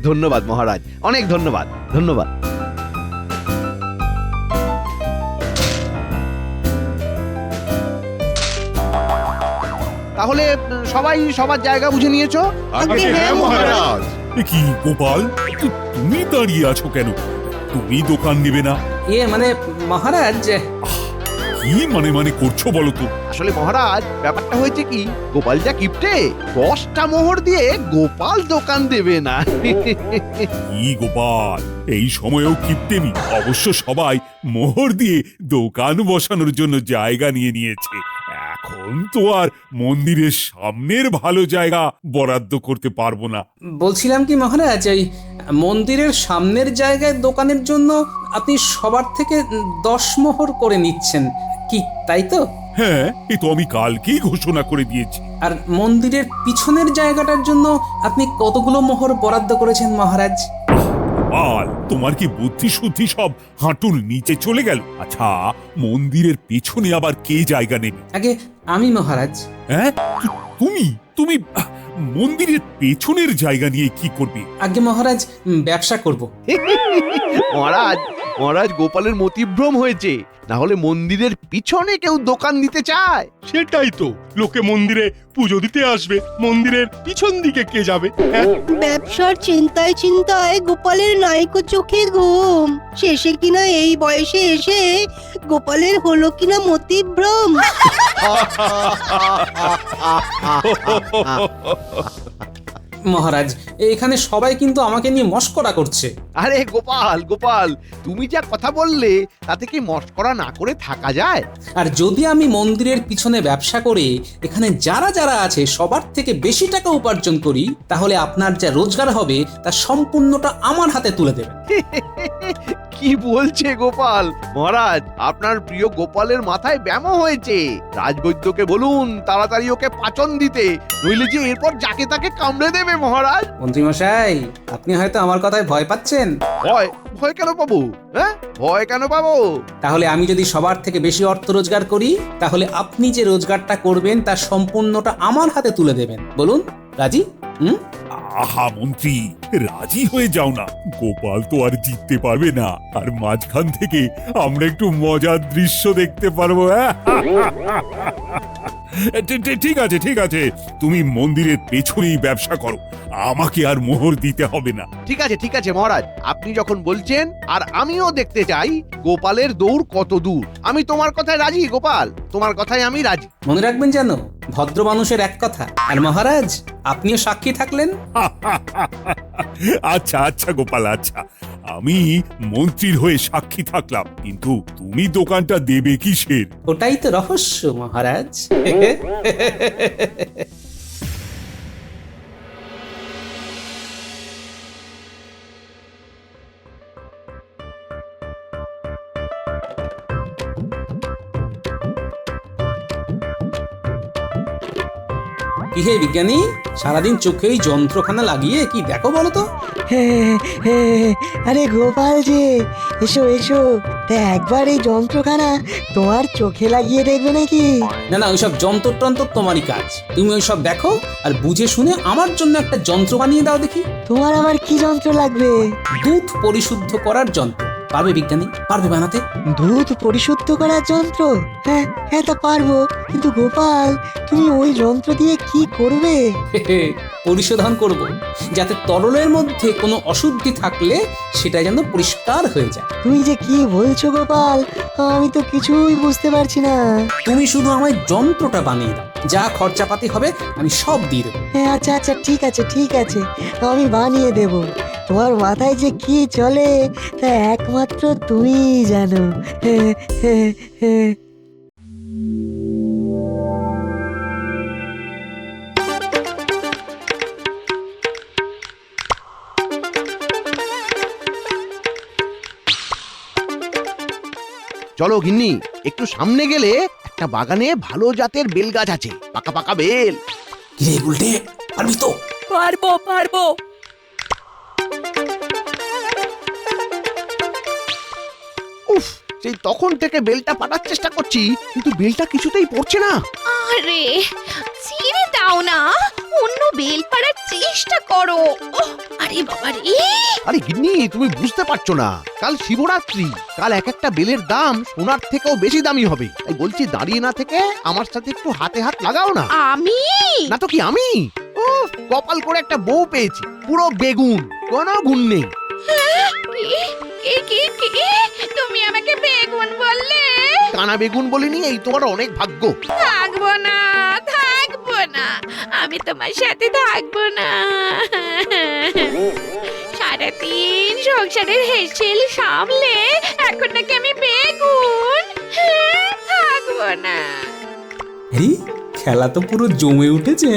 ধন্যবাদ মহারাজ, অনেক ধন্যবাদ। ধন্যবাদ। তাহলে সবাই সবার জায়গা বুঝে নিয়েছো? হ্যাঁ মহারাজ। কি গোপাল, তুমি দাঁড়িয়ে আছো কেন? তুমি দোকান নেবে না? মানে মহারাজ, কি মানে করছো বলো তো? আসলে মহারাজ, ব্যাপারটা হয়েছে কি, গোপাল যা কিপটে, 10টা মোহর দিয়ে গোপাল দোকান দেবে না। কি গোপাল, এই সময়েও কিপটেমি? অবশ্য সবাই মোহর দিয়ে দোকান বসানোর জন্য জায়গা নিয়ে নিয়েছে। এখন তো আর মন্দিরের সামনের ভালো জায়গা বরাদ্দ করতে পারবো না। বলছিলাম কি মহারাজ, এই মন্দিরের সামনের জায়গায় দোকানের জন্য আপনি সবার থেকে 10 মোহর করে নিচ্ছেন কি, তাই তো? হ্যাঁ, এ তো আমি কালকেই ঘোষণা করে দিয়েছি। আর মন্দিরের পিছনের জায়গাটার জন্য আপনি কতগুলো মোহর বরাদ্দ করেছেন মহারাজ? গোপাল, তোমার কি বুদ্ধি শুদ্ধি সব হাঁটুর নিচে চলে গেল? আচ্ছা, মন্দিরের পেছনে আবার কে জায়গা নেবে? আগে আমি মহারাজ। হ্যাঁ, তুমি তুমি মন্দিরের পেছনের জায়গা নিয়ে কি করবে? আগে মহারাজ, ব্যবসা করব। মহারাজ, গোপালের মতিভ্রম হয়েছে, না হলে মন্দিরের পিছনে কেউ দোকান দিতে চায়? সেটাই তো, লোকে মন্দিরে পুজো দিতে আসবে, মন্দিরের পিছন দিকে কে যাবে? ব্যবসার চিন্তায় চিন্তায় গোপালের নাইকো চোখে ঘুম। শেষে কিনা এই বয়সে এসে গোপালের হলো কিনা মতিভ্রম। মহারাজ, এখানে সবাই কিন্তু আমাকে নিয়ে মশকরা করছে। আরে গোপাল, তুমি যা কথা বললে তাতে কি মশকরা না করে থাকা যায়? আর যদি আমি মন্দিরের পিছনে ব্যবসা করে এখানে যারা যারা আছে সবার থেকে বেশি টাকা উপার্জন করি, তাহলে আপনার যা রোজগার হবে তার সম্পূর্ণটা আমার হাতে তুলে দেবেন। কি বলছে গোপাল? মহারাজ, আপনার প্রিয় গোপালের মাথায় ব্যামো হয়েছে। রাজবৈদ্যকে বলুন তাড়াতাড়ি ওকে পাচন দিতে, নইলে যে এরপর যাকে তাকে কামড়ে দেবে মহারাজ। মন্ত্রীমশাই, আপনি হয়তো আমার কথায় ভয় পাচ্ছেন। ভয় কেন পাবো? হ্যাঁ, ভয় কেন পাবো? তাহলে আমি যদি সবার থেকে বেশি অর্থ রোজগার করি, তাহলে আপনি যে রোজগারটা করবেন তার সম্পূর্ণটা আমার হাতে তুলে দেবেন। বলুন, রাজি? আহা মন্ত্রী, রাজি হয়ে যাও না। গোপাল তো আর জিততে পারবে না, আর মাঝখান থেকে আমরা একটু মজার দৃশ্য দেখতে পারবো। ঠিক আছে, তুমি মন্দিরের পেছনেই ব্যবসা করো, আমাকে আর মোহর দিতে হবে না। ঠিক আছে মহারাজ, আপনি যখন বলছেন, আর আমিও দেখতে চাই গোপালের দৌড় কত দূর। আমি তোমার কথায় রাজি গোপাল, তোমার কথায় আমি রাজি। মনে রাখবেন জানো, ভদ্র মানুষের এক কথা। আর মহারাজ, আপনিও সাক্ষী থাকলেন। আচ্ছা গোপাল, আচ্ছা, আমি মন্ত্রীর হয়ে সাক্ষী থাকলাম, কিন্তু তুমি দোকানটা দেবে কিসের? ওটাই তো রহস্য মহারাজ। কি হে বিজ্ঞানী, সারাদিন চোখে এই যন্ত্রখানা লাগিয়ে কি দেখো বলো তো? আরে গোপাল যে, এসো এসো, তা একবার এই যন্ত্রখানা তোমার চোখে লাগিয়ে দেখবে নাকি? না না, ওইসব যন্ত্র টন্ত্র তোমারই কাজ। তুমি ওইসব দেখো আর বুঝে শুনে আমার জন্য একটা যন্ত্র বানিয়ে দাও দেখি। তোমার আবার কি যন্ত্র লাগবে? দুধ পরিশুদ্ধ করার যন্ত্র। পারবে বিজ্ঞানী? পারবে বানাতে? দুধ পরিশুদ্ধ করার যন্ত্র? হ্যাঁ হ্যাঁ, তা পারবো, কিন্তু গোপাল তুমি ওই যন্ত্র দিয়ে কি করবে? পরিশোধন করব, যাতে তরলের মধ্যে কোনো অশুদ্ধি থাকলে সেটা যেন পরিষ্কার হয়ে যায়। তুমি যে কি বলছো গোপাল, আমি তো কিছুই বুঝতে পারছি না। তুমি শুধু আমায় যন্ত্রটা বানিয়ে দাও, যা খরচাপাতি হবে আমি সব দিয়ে দেবো। হ্যাঁ আচ্ছা আচ্ছা, ঠিক আছে ঠিক আছে, আমি বানিয়ে দেব। তোমার মাথায় যে কি চলে তা একমাত্র তুমিই জানো। চলো গিন্নি, একটু সামনে গেলে একটা বাগানে ভালো জাতের বেল গাছ আছে, পাকা পাকা বেল। কিরে উল্টে, পারবি তো? পারবো পারবো। উফ, সেই তখন থেকে বেলটা পাঠার চেষ্টা করছি, কিন্তু বেলটা কিছুতেই পড়ছে না। আরে ছিঁড়ে দাও না, অন্য বেল পাড়ার চেষ্টা করো। ওহ, আরে বাবা রে! আরে গিন্নি, তুমি বুঝতে পারছো না, কাল শিবরাত্রি, কাল এক একটা বেলের দাম সোনার থেকেও বেশি দামি হবে। তাই বলছি, দাঁড়িয়ে না থেকে আমার সাথে একটু হাতে হাত লাগাও না। আমি? না তো কি আমি? ও, কপাল করে একটা বউ পেয়েছি, পুরো বেগুন, কোনো গুণ নেই। কি তুমি আমাকে বেগুন বললে? কানা বেগুন বলিনি, এই তোমার অনেক ভাগ্য। থাকবো না, থাকবো না, আমি তোমার সাথে থাকবো না। সারাদিন সংসারের হেসেল সামলে এখন নাকি আমি বেগুন? থাকবো না। আরে খেলা তো পুরো জমে উঠেছে।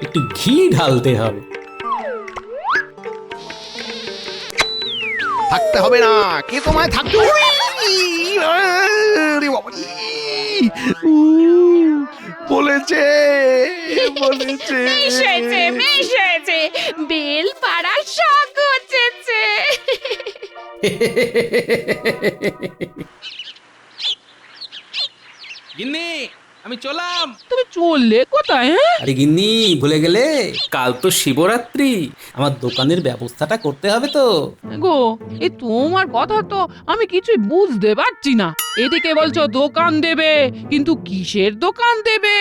একটু ঘি ঢালতে হবে। থাকতে হবে না, কে তোমায় থাকতে হবে? আরে বাবা রে! বলেছে বলেছে মিশেছে, বেল পাড়া শখ হচ্ছে। গিন্নি, আমি চলাম। তুমি চললে কোথায়? হ্যাঁ, আরে গিন্নি, ভুলে গেলে কাল তো শিবরাত্রি, আমার দোকানের ব্যবস্থাটা করতে হবে তো। গো, এই তোমার কথা তো আমি কিছুই বুঝতে পারছি না। এদিকে বলছো দোকান দেবে, কিন্তু কিসের দোকান দেবে,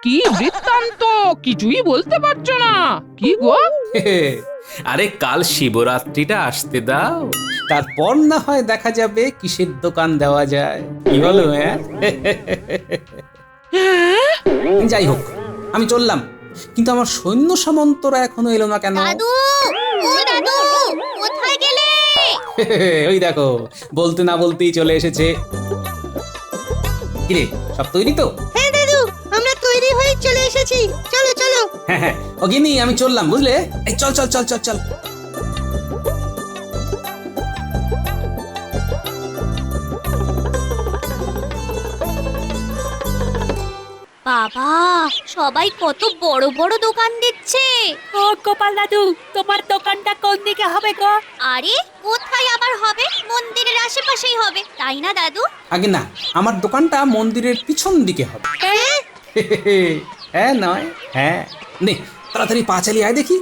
কি বৃত্তান্ত কিছুই বলতে পারছো না। কি গো? আরে কাল শিবরাত্রিটা আসতে দাও, তারপর না হয় দেখা যাবে কিসের দোকান দেওয়া যায়। কি বলো? হ্যাঁ, যাই হোক, আমি চললাম, কিন্তু আমার সৈন্য সামন্তরা এখনো এলো না কেন? দাদু, ও দাদু, কোথায় গেলে? ওই দেখো, বলতে না বলতেই চলে এসেছে। কিরে, সব তৈরি তো? হ্যাঁ দাদু, আমরা তৈরি হয়ে চলে এসেছি, চলো চলো। হ্যাঁ হ্যাঁ, ও গিন্নি, আমি চললাম, বুঝলে? এই চল চল চল চল চল। বাবা, সবাই কত বড় বড় দোকান দিচ্ছে। ও গোপাল দাদু, তোমার দোকানটা কোন দিকে হবে গো? আরে কোথায় আবার হবে? মন্দিরের আশেপাশেই হবে, তাই না দাদু? আগে না, আমার দোকানটা মন্দিরের পিছন দিকে হবে। হ্যাঁ নয়, হ্যাঁ। নে তাড়াতাড়ি পা চালিয়ে আয় দেখি।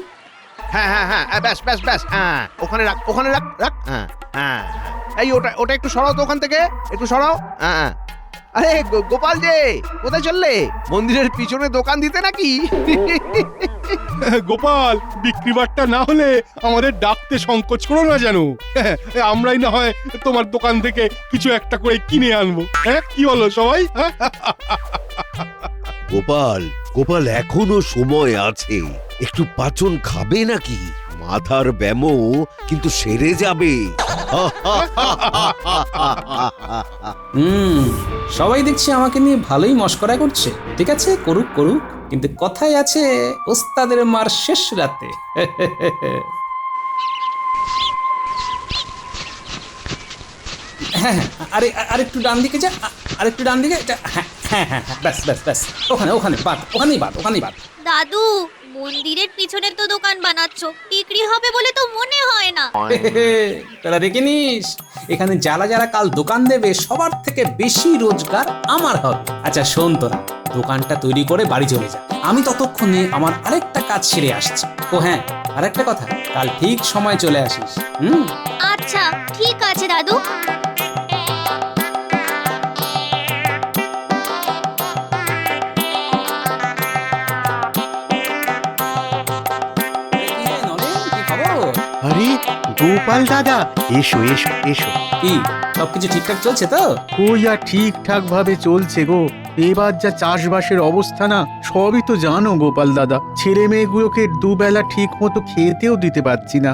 হ্যাঁ হ্যাঁ হ্যাঁ, ব্যাস ব্যাস ব্যাস, হ্যাঁ, ওখানে রাখ, ওখানে রাখ রাখ। হ্যাঁ হ্যাঁ, এই ওটা ওটা একটু সরাও তো ওখান থেকে, একটু সরাও। হ্যাঁ, আরে গোপাল যে, কোথায় চললে? মন্দিরের পিছনে দোকান দিতে নাকি? গোপাল, বিক্রি বাট্টা না হলে আমাদের ডাকতে সংকোচ করো না যেন। আমরাই না হয় তোমার দোকান থেকে কিছু একটা করে কিনে আনবো। হ্যাঁ, কি বলো সবাই? গোপাল, গোপাল, এখনো সময় আছে, একটু পাচন খাবে নাকি? মাথার ব্যামো কিন্তু সেরে যাবে। সবাই দেখছি আমাকে নিয়ে ভালোই মশকরা করছে। ঠিক আছে, করুক করুক, কিন্তু কথাই আছে, ওস্তাদের মার শেষ রাতে। হ্যাঁ হ্যাঁ, আরে আরেকটু ডান দিকে যা, আরেকটু ডান দিকে। হ্যাঁ হ্যাঁ হ্যাঁ হ্যাঁ, ব্যাস ব্যাস ব্যাস, ওখানে বাদ, ওখানেই বাদ। দাদু, মন্দিরের পিছনে তো দোকান বানাচ্ছো, বিক্রি হবে বলে তো মনে হয় না। তারা দেখে নিস, এখানে যারা যারা কাল দোকান দেবে সবার থেকে বেশি রোজগার আমার হবে। আচ্ছা শোন তোরা, দোকানটা তৈরি করে বাড়ি চলে যা, আমি ততক্ষণে আমার আরেকটা কাজ সেরে আসছি। ও হ্যাঁ, আরেকটা কথা, কাল ঠিক সময় চলে আসিস। আচ্ছা ঠিক আছে দাদু। কি খবর? আরে গোপাল দাদা, এসো এসো এসো। কি সবকিছু ঠিকঠাক চলছে তো? ওই আর ঠিকঠাক ভাবে চলছে গো। এবার যা চাষবাসের অবস্থা না, সবই তো জানো গোপাল দাদা। ছেলে মেয়েগুলোকে দুবেলা ঠিক মতো খেতেও দিতে পারছি না।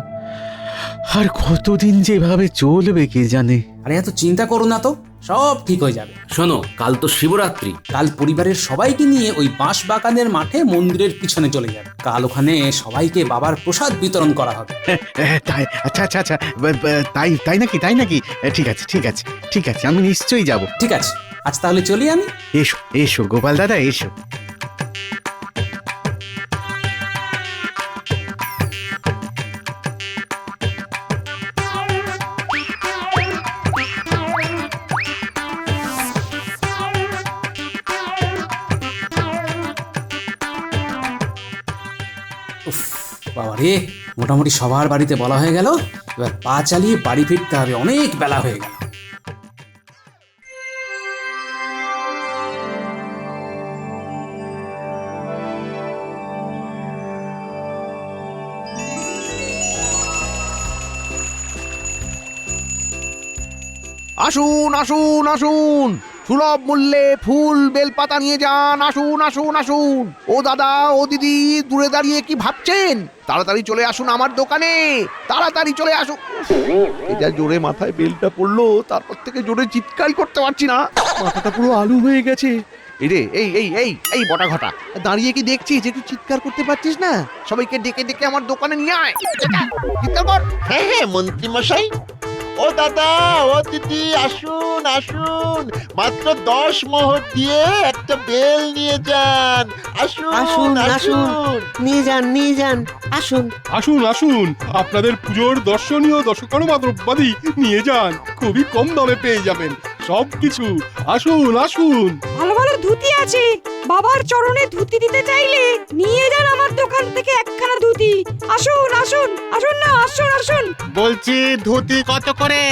আর কতদিন যেভাবে চলবে কে জানে। আরে এত চিন্তা করো না তো, সব ঠিক হয়ে যাবে। শোনো, কাল তো শিবরাত্রি, কাল পরিবারের সবাইকে নিয়ে ওই বাঁশ বাগানের মাঠে মন্দিরের পিছনে চলে যাবে। কাল ওখানে সবাইকে বাবার প্রসাদ বিতরণ করা হবে। তাই? আচ্ছা আচ্ছা আচ্ছা, তাই নাকি? ঠিক আছে, আমি নিশ্চয়ই যাব। ঠিক আছে, আজ তাহলে চলি আমি। এসো এসো গোপাল দাদা, এসো। উফ, বাবা রে, মোটামুটি সবার বাড়িতে বলা হয়ে গেল, এবার পা চালিয়ে বাড়ি ফিরতে হবে, অনেক বেলা হয়ে গেল। আসুন আসুন আসুন, সুলভ মূল্যে ফুল বেলপাতা নিয়ে যান। আসুন আসুন আসুন। ও দাদা, ও দিদি, দূরে দাঁড়িয়ে কি ভাবছেন? তাড়াতাড়ি চলে আসুন আমার দোকানে, তাড়াতাড়ি চলে আসুন। এটা জোরে মাথায় বেলটা পড়লো, তারপর থেকে জোরে চিৎকার করতে পারছি না, মাথাটা পুরো আলু হয়ে গেছে। এরে এই বটা ঘটা, দাঁড়িয়ে কি দেখছিস? একটু চিৎকার করতে পারছিস না? সবাইকে ডেকে ডেকে আমার দোকানে নিয়ে আয়, চিৎকার কর। হ্যাঁ মন্ত্রী মশাই, ও দাদা, ও দিদি, আসুন আসুন, মাত্র 10 মোহর দিয়ে একটা বেল নিয়ে যান। আসুন আসুন। নিয়ে যান আসুন। আসুন আসুন, আপনাদের পুজোর দর্শনীয় দশকর্মা দ্রব্যাদি নিয়ে যান, খুবই কম দামে পেয়ে যাবেন সবকিছু। আসুন আসুন। ভালো ভালো ধুতি আছে, বাবার চরণে ধুতি দিতে চাইলে নিয়ে যান আমার দোকান থেকে একখানা ধুতি। আসুন আসুন আসুন না, আসুন। বলছি ধুতি কত করে?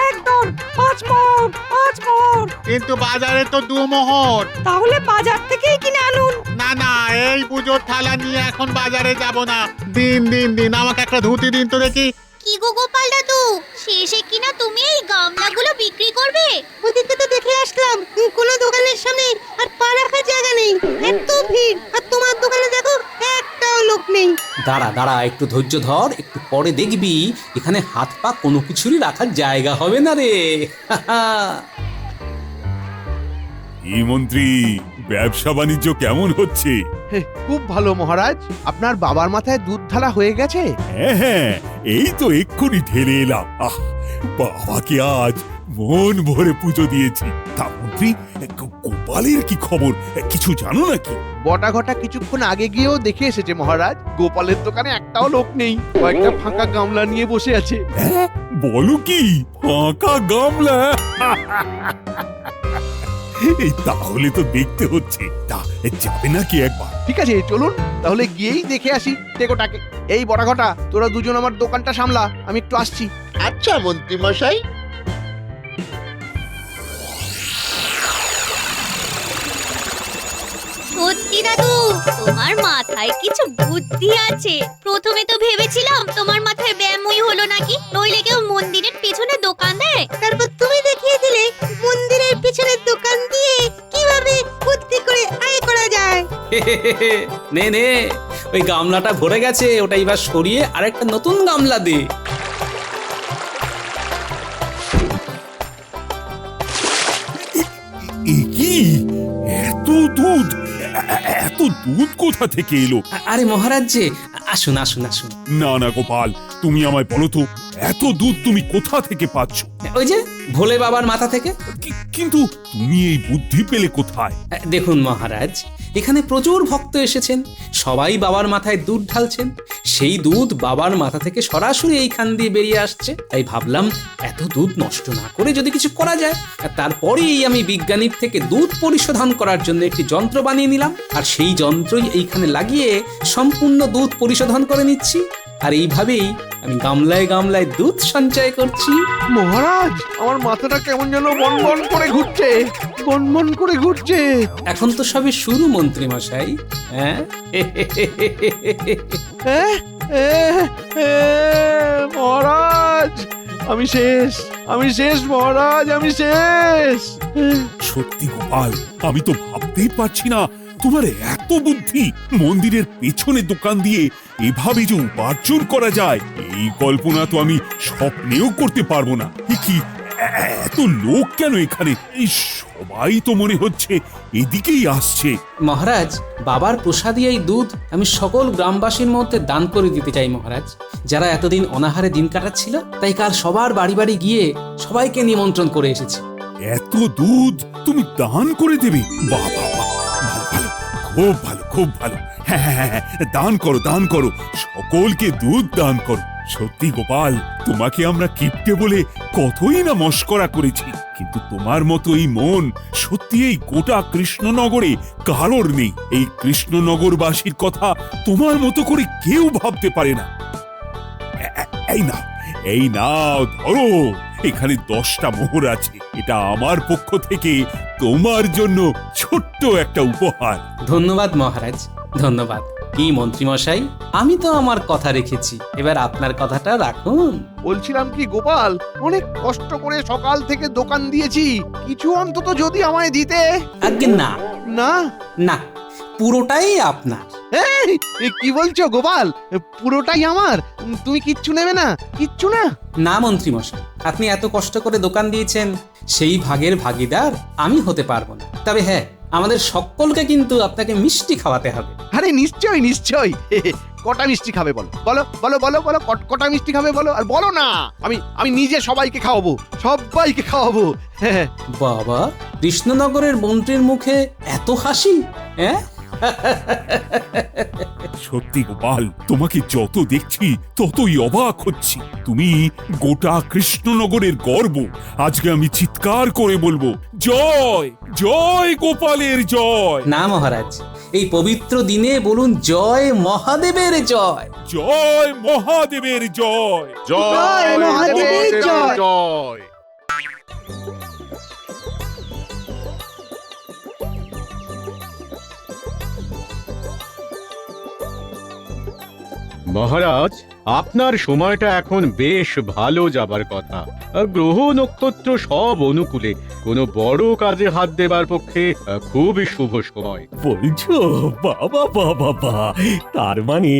একদম 5 মোহর। কিন্তু বাজারে তো 2 মোহর। তাহলে বাজার থেকেই কিনে আনুন। না, এই পুজোর থালা নিয়ে এখন বাজারে যাব না। দিন আমাকে একটা ধুতি দিন তো দেখি। কি গো গোপাল দাদু, শেষে কিনা তুমি এই গামলাগুলো বিক্রি করবে? ওদিকে তো দেখে আসলাম, কোনো দোকানের সামনে আর পা রাখার জায়গা নেই, এত ভিড়। আর তোমার দোকানে দেখো একটাও লোক নেই। দাঁড়া, একটু ধৈর্য ধর, একটু পরে দেখবি এখানে হাত পা কোনো কিছুরই রাখার জায়গা হবে না রে। এই মন্ত্রী, ব্যবসা বাণিজ্য কেমন হচ্ছে? খুব ভালো মহারাজ। আপনার বাবার মাথায় দুধ ঢালা হয়ে গেছে? হ্যাঁ, এই তো এক্ষুনি ঢেলে এলাম। বাবাকে আজ মন ভরে পুজো দিয়েছি। তা মন্ত্রী, গোপালের কি খবর, কিছু জানো নাকি? বটা ঘটা কিছুক্ষণ আগে গিয়েও দেখে এসেছে মহারাজ, গোপালের দোকানে একটাও লোক নেই, কয়েকটা ফাঁকা গামলা নিয়ে বসে আছে। হ্যাঁ, বলো কি, ফাঁকা গামলা? তাহলে তো দেখতে হচ্ছে, তা যাবে নাকি একবার? ঠিক আছে, চলুন তাহলে গিয়েই দেখে আসি টেকোটাকে। এই বটা ঘটা, তোরা দুজন আমার দোকানটা সামলা, আমি একটু আসছি। আচ্ছা মন্ত্রী মশাই। সত্যি দাদু, তোমার মাথায় কিছু বুদ্ধি আছে। প্রথমে তো ভেবেছিলাম তোমার মাথায় ব্যায়ামই হলো নাকি, নইলে কেউ মন্দিরের পিছনে দোকান দেয়। তারপর তুমি দেখিয়ে দিলে মন্দিরের পিছনে দোকান দিয়ে কিভাবে বুদ্ধি করে আয় করা যায়। নে, ওই গামলাটা ভরে গেছে, ওটা এবার সরিয়ে আরেকটা নতুন গামলা দে। কি এত দুধ, এত দুধ কোথা থেকে এলো? আরে মহারাজ যে, আসুন। না গোপাল, তুমি আমায় বলো তো, এত দুধ তুমি কোথা থেকে পাচ্ছ? ওই যে ভোলে বাবার মাথা থেকে। কিন্তু তুমি এই বুদ্ধি পেলে কোথায়? দেখুন মহারাজ, এখানে প্রচুর ভক্ত এসেছেন, সবাই বাবার মাথায় দুধ ঢালছেন, সেই দুধ বাবার মাথা থেকে সরাসরি এইখান দিয়ে বেরিয়ে আসছে। তাই ভাবলাম এত দুধ নষ্ট না করে যদি কিছু করা যায়। আর তারপরেই আমি বিজ্ঞানীর থেকে দুধ পরিশোধন করার জন্য একটি যন্ত্র বানিয়ে নিলাম, আর সেই যন্ত্রই এইখানে লাগিয়ে সম্পূর্ণ দুধ পরিশোধন করে নিচ্ছি। আর এইভাবেই আমি গামলায় গামলায় দুধ সঞ্চয় করছি। মহারাজ, আমার মাথাটা কেমন যেন বনবন করে ঘুরছে, বনবন করে ঘুরছে। এখন তো সবে শুরু মন্ত্রী মশাই। হ্যাঁ মহারাজ, আমি শেষ, আমি শেষ মহারাজ, আমি শেষ। সত্যি গোপাল, আমি তো ভাবতেই পারছি না তোমার এত বুদ্ধি। মন্দিরের পেছনে দোকান দিয়ে এভাবে যে উপার্জন করা যায়, এই কল্পনা তো আমি স্বপ্নেও করতে পারবো না। কি এত লোক কেন এখানে? এই সবাই তো মনে হচ্ছে এদিকেই আসছে। মহারাজ, বাবার প্রসাদী এই দুধ আমি সকল গ্রামবাসীর মধ্যে দান করে দিতে চাই মহারাজ, যারা এতদিন অনাহারে দিন কাটাচ্ছিল। তাই কাল সবার বাড়ি বাড়ি গিয়ে সবাইকে নিমন্ত্রণ করে এসেছি। এত দুধ তুমি দান করে দেবে? বাবা, ভালো ভালো, খুব ভালো, খুব ভালো। হ্যাঁ হ্যাঁ হ্যাঁ, দান করো, দান করো, সকলকে দুধ দান করো। সত্যি গোপাল, তোমাকে আমরা কিপ্টে বলে কতই না মস্করা করেছি, কিন্তু তোমার মতো এই মন সত্যি এই গোটা কৃষ্ণনগরে কারোর নেই। এই কৃষ্ণনগরবাসীর কথা তোমার মতো করে কেউ ভাবতে পারে না। এই নাও ধরো, এখানে 10টা মোহর আছে। এটা আমার পক্ষ থেকে তোমার জন্য ছোট্ট একটা উপহার। ধন্যবাদ মহারাজ, ধন্যবাদ। কি মন্ত্রী মশাই, আমি তো আমার কথা রেখেছি, এবার আপনার কথাটা রাখুন। বলছিলাম কি গোপাল, অনেক কষ্ট করে সকাল থেকে দোকান দিয়েছি, কিছু অন্তত যদি আমায় দিতে। আজ্ঞে না না না, পুরোটাই আপনার। কি বলছো গোপাল, পুরোটাই আমার? তুমি কিচ্ছু নেবে না? কিচ্ছু না? না মন্ত্রী মশাই, আপনি এত কষ্ট করে দোকান দিয়েছেন, সেই ভাগের ভাগীদার আমি হতে পারবো না। তবে হ্যাঁ, আমাদের সকলকে কিন্তু আপনাকে মিষ্টি খাওয়াতে হবে। আরে নিশ্চয়ই নিশ্চয়ই। কটা মিষ্টি খাবে বলো, বলো বলো বলো বলো, কটা মিষ্টি খাবে বলো, আর বলো না আমি নিজে সবাইকে খাওয়াবো, সবাইকে খাওয়াবো। বাবা, কৃষ্ণনগরের মন্ত্রীর মুখে এত হাসি! হ্যাঁ, সত্যি গোপাল, তোমাকে যত দেখছি ততই অবাক হচ্ছি। তুমি গোটা কৃষ্ণনগরের গর্ব। আজকে আমি চিৎকার করে বলবো, জয় জয় গোপালের জয়। না মহারাজ, এই পবিত্র দিনে বলুন জয় মহাদেবের জয়। জয় মহাদেবের জয়। জয় মহাদেবের জয়। মহারাজ, আপনার সময়টা এখন বেশ ভালো যাবার কথা। গ্রহ নক্ষত্র সব অনুকূলে, কোনো বড় কাজে হাত দেবার পক্ষে খুবই শুভ সময়। বলছো? বাবা বাবা বা, তার মানে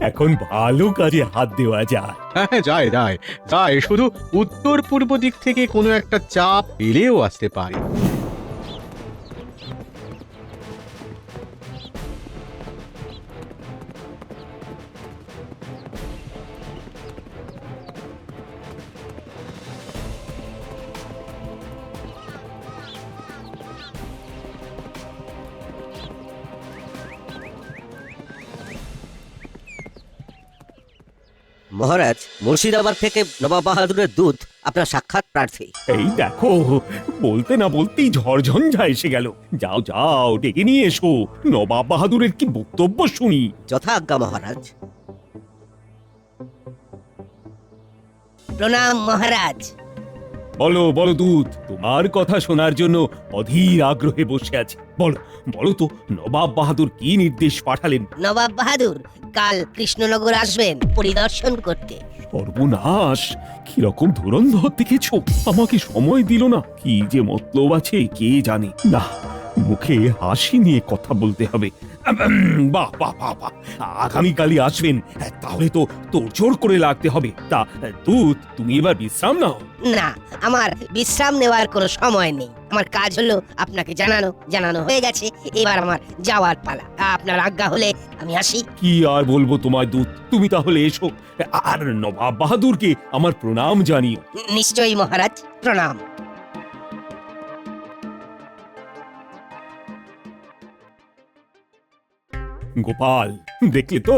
এখন ভালো কাজে হাত দেওয়া যায়। হ্যাঁ, যায় যায় যায়, শুধু উত্তর পূর্ব দিক থেকে কোনো একটা চাপ এলেও আসতে পারে। মহারাজ, মুর্শিদাবাদ থেকে নবাব বাহাদুরের দুধ আপনার সাক্ষাৎ প্রার্থী। এই দেখো, বলতে না বলতেই ঝড়ঝঞ্ঝা এসে গেল। যাও যাও, ডেকে নিয়ে এসো, নবাব বাহাদুরের কি বক্তব্য শুনি। যথা আজ্ঞা মহারাজ। প্রণাম মহারাজ। বলো বলো দুধ, তোমার কথা শোনার জন্য অধীর আগ্রহে বসে আছি। বলো বলো তো, নবাব বাহাদুর কি নির্দেশ পাঠালেন? নবাব বাহাদুর কাল কৃষ্ণনগর আসবেন পরিদর্শন করতে। সর্বনাশ, কিরকম ধুরন্ধর দেখেছো! আমাকে সময় দিল না। কি যে মতলব আছে কে জানে। না, মুখে হাসি নিয়ে কথা বলতে হবে। বাহ বাহ বাহ বাহ, আগামীকালই আসবেন, তাহলে তো তোড়জোড় করে লাগতে হবে। তা দুধ, তুমি এবার বিশ্রাম নাও। না, আমার বিশ্রাম নেওয়ার কোনো সময় নেই। আমার কাজ হলো আপনাকে জানানো, জানানো হয়ে গেছে, এবার আমার যাওয়ার পালা। আপনার আজ্ঞা হলে আমি আসি। কি আর বলবো তোমায় দূত, তুমি তাহলে এসো, আর নবাব বাহাদুরকে আমার প্রণাম জানিও। নিশ্চয়ই মহারাজ, প্রণাম। গোপাল, দেখলে তো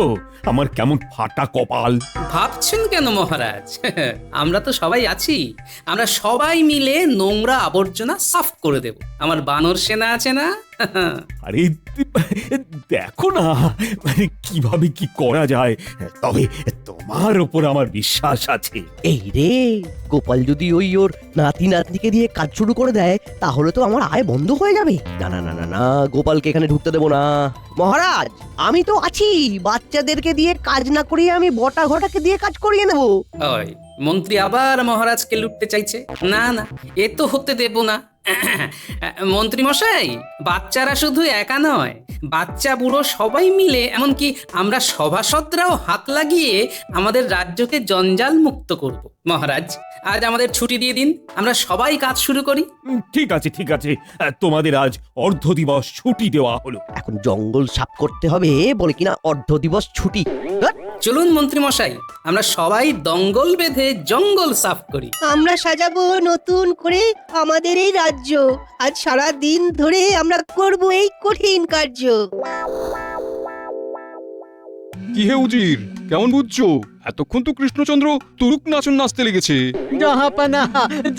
আমার কেমন ফাটা কপাল। ভাবছেন কেন মহারাজ? আমরা তো সবাই আছি, আমরা সবাই মিলে নোংরা আবর্জনা সাফ করে দেব। আমার বানর সেনা আছে না? আরে দেখো না মানে কিভাবে কি করা যায়, তবে তোমার ওপর আমার বিশ্বাস আছে। এই রে, গোপাল যদি ওর নাতি নাতনিকে দিয়ে কাজ শুরু করে দেয় তাহলে তো আমার আয় বন্ধ হয়ে যাবে। না না না না না, গোপালকে এখানে ঢুকতে দেবো না। মহারাজ, আমি তো আছি, বাচ্চাদেরকে দিয়ে কাজ না করিয়ে আমি বটা ঘটাকে দিয়ে কাজ করিয়ে নেব। ওই মন্ত্রী আবার মহারাজকে লুটতে চাইছে। না না, এ তো হতে দেব না। মন্ত্রী মশাই, বাচ্চারা শুধু একা নয়, বাচ্চা বুড়ো সবাই মিলে, এমনকি আমরা সভাসদরাও হাত লাগিয়ে আমাদের রাজ্যকে জঞ্জাল মুক্ত করব। মহারাজ, আজ আমাদের ছুটি দিয়ে দিন, আমরা সবাই কাজ শুরু করি। ঠিক আছে ঠিক আছে, তোমাদের আজ অর্ধ দিবস ছুটি দেওয়া হলো। এখন জঙ্গল সাফ করতে হবে বলে কিনা অর্ধ দিবস ছুটি। চলুন মন্ত্রী মশাই, আমরা সবাই দঙ্গল বেঁধে জঙ্গল সাফ করি। আমরা সাজাবো নতুন করে আমাদের এই রাজ্য। আজ সারা দিন ধরে আমরা করব এই কঠিন কার্য। কি হে উজির, কেমন বুঝছো? এতক্ষণ তো কৃষ্ণচন্দ্র তুরুক নাচন নাচতে লেগেছে। জাহাপানা,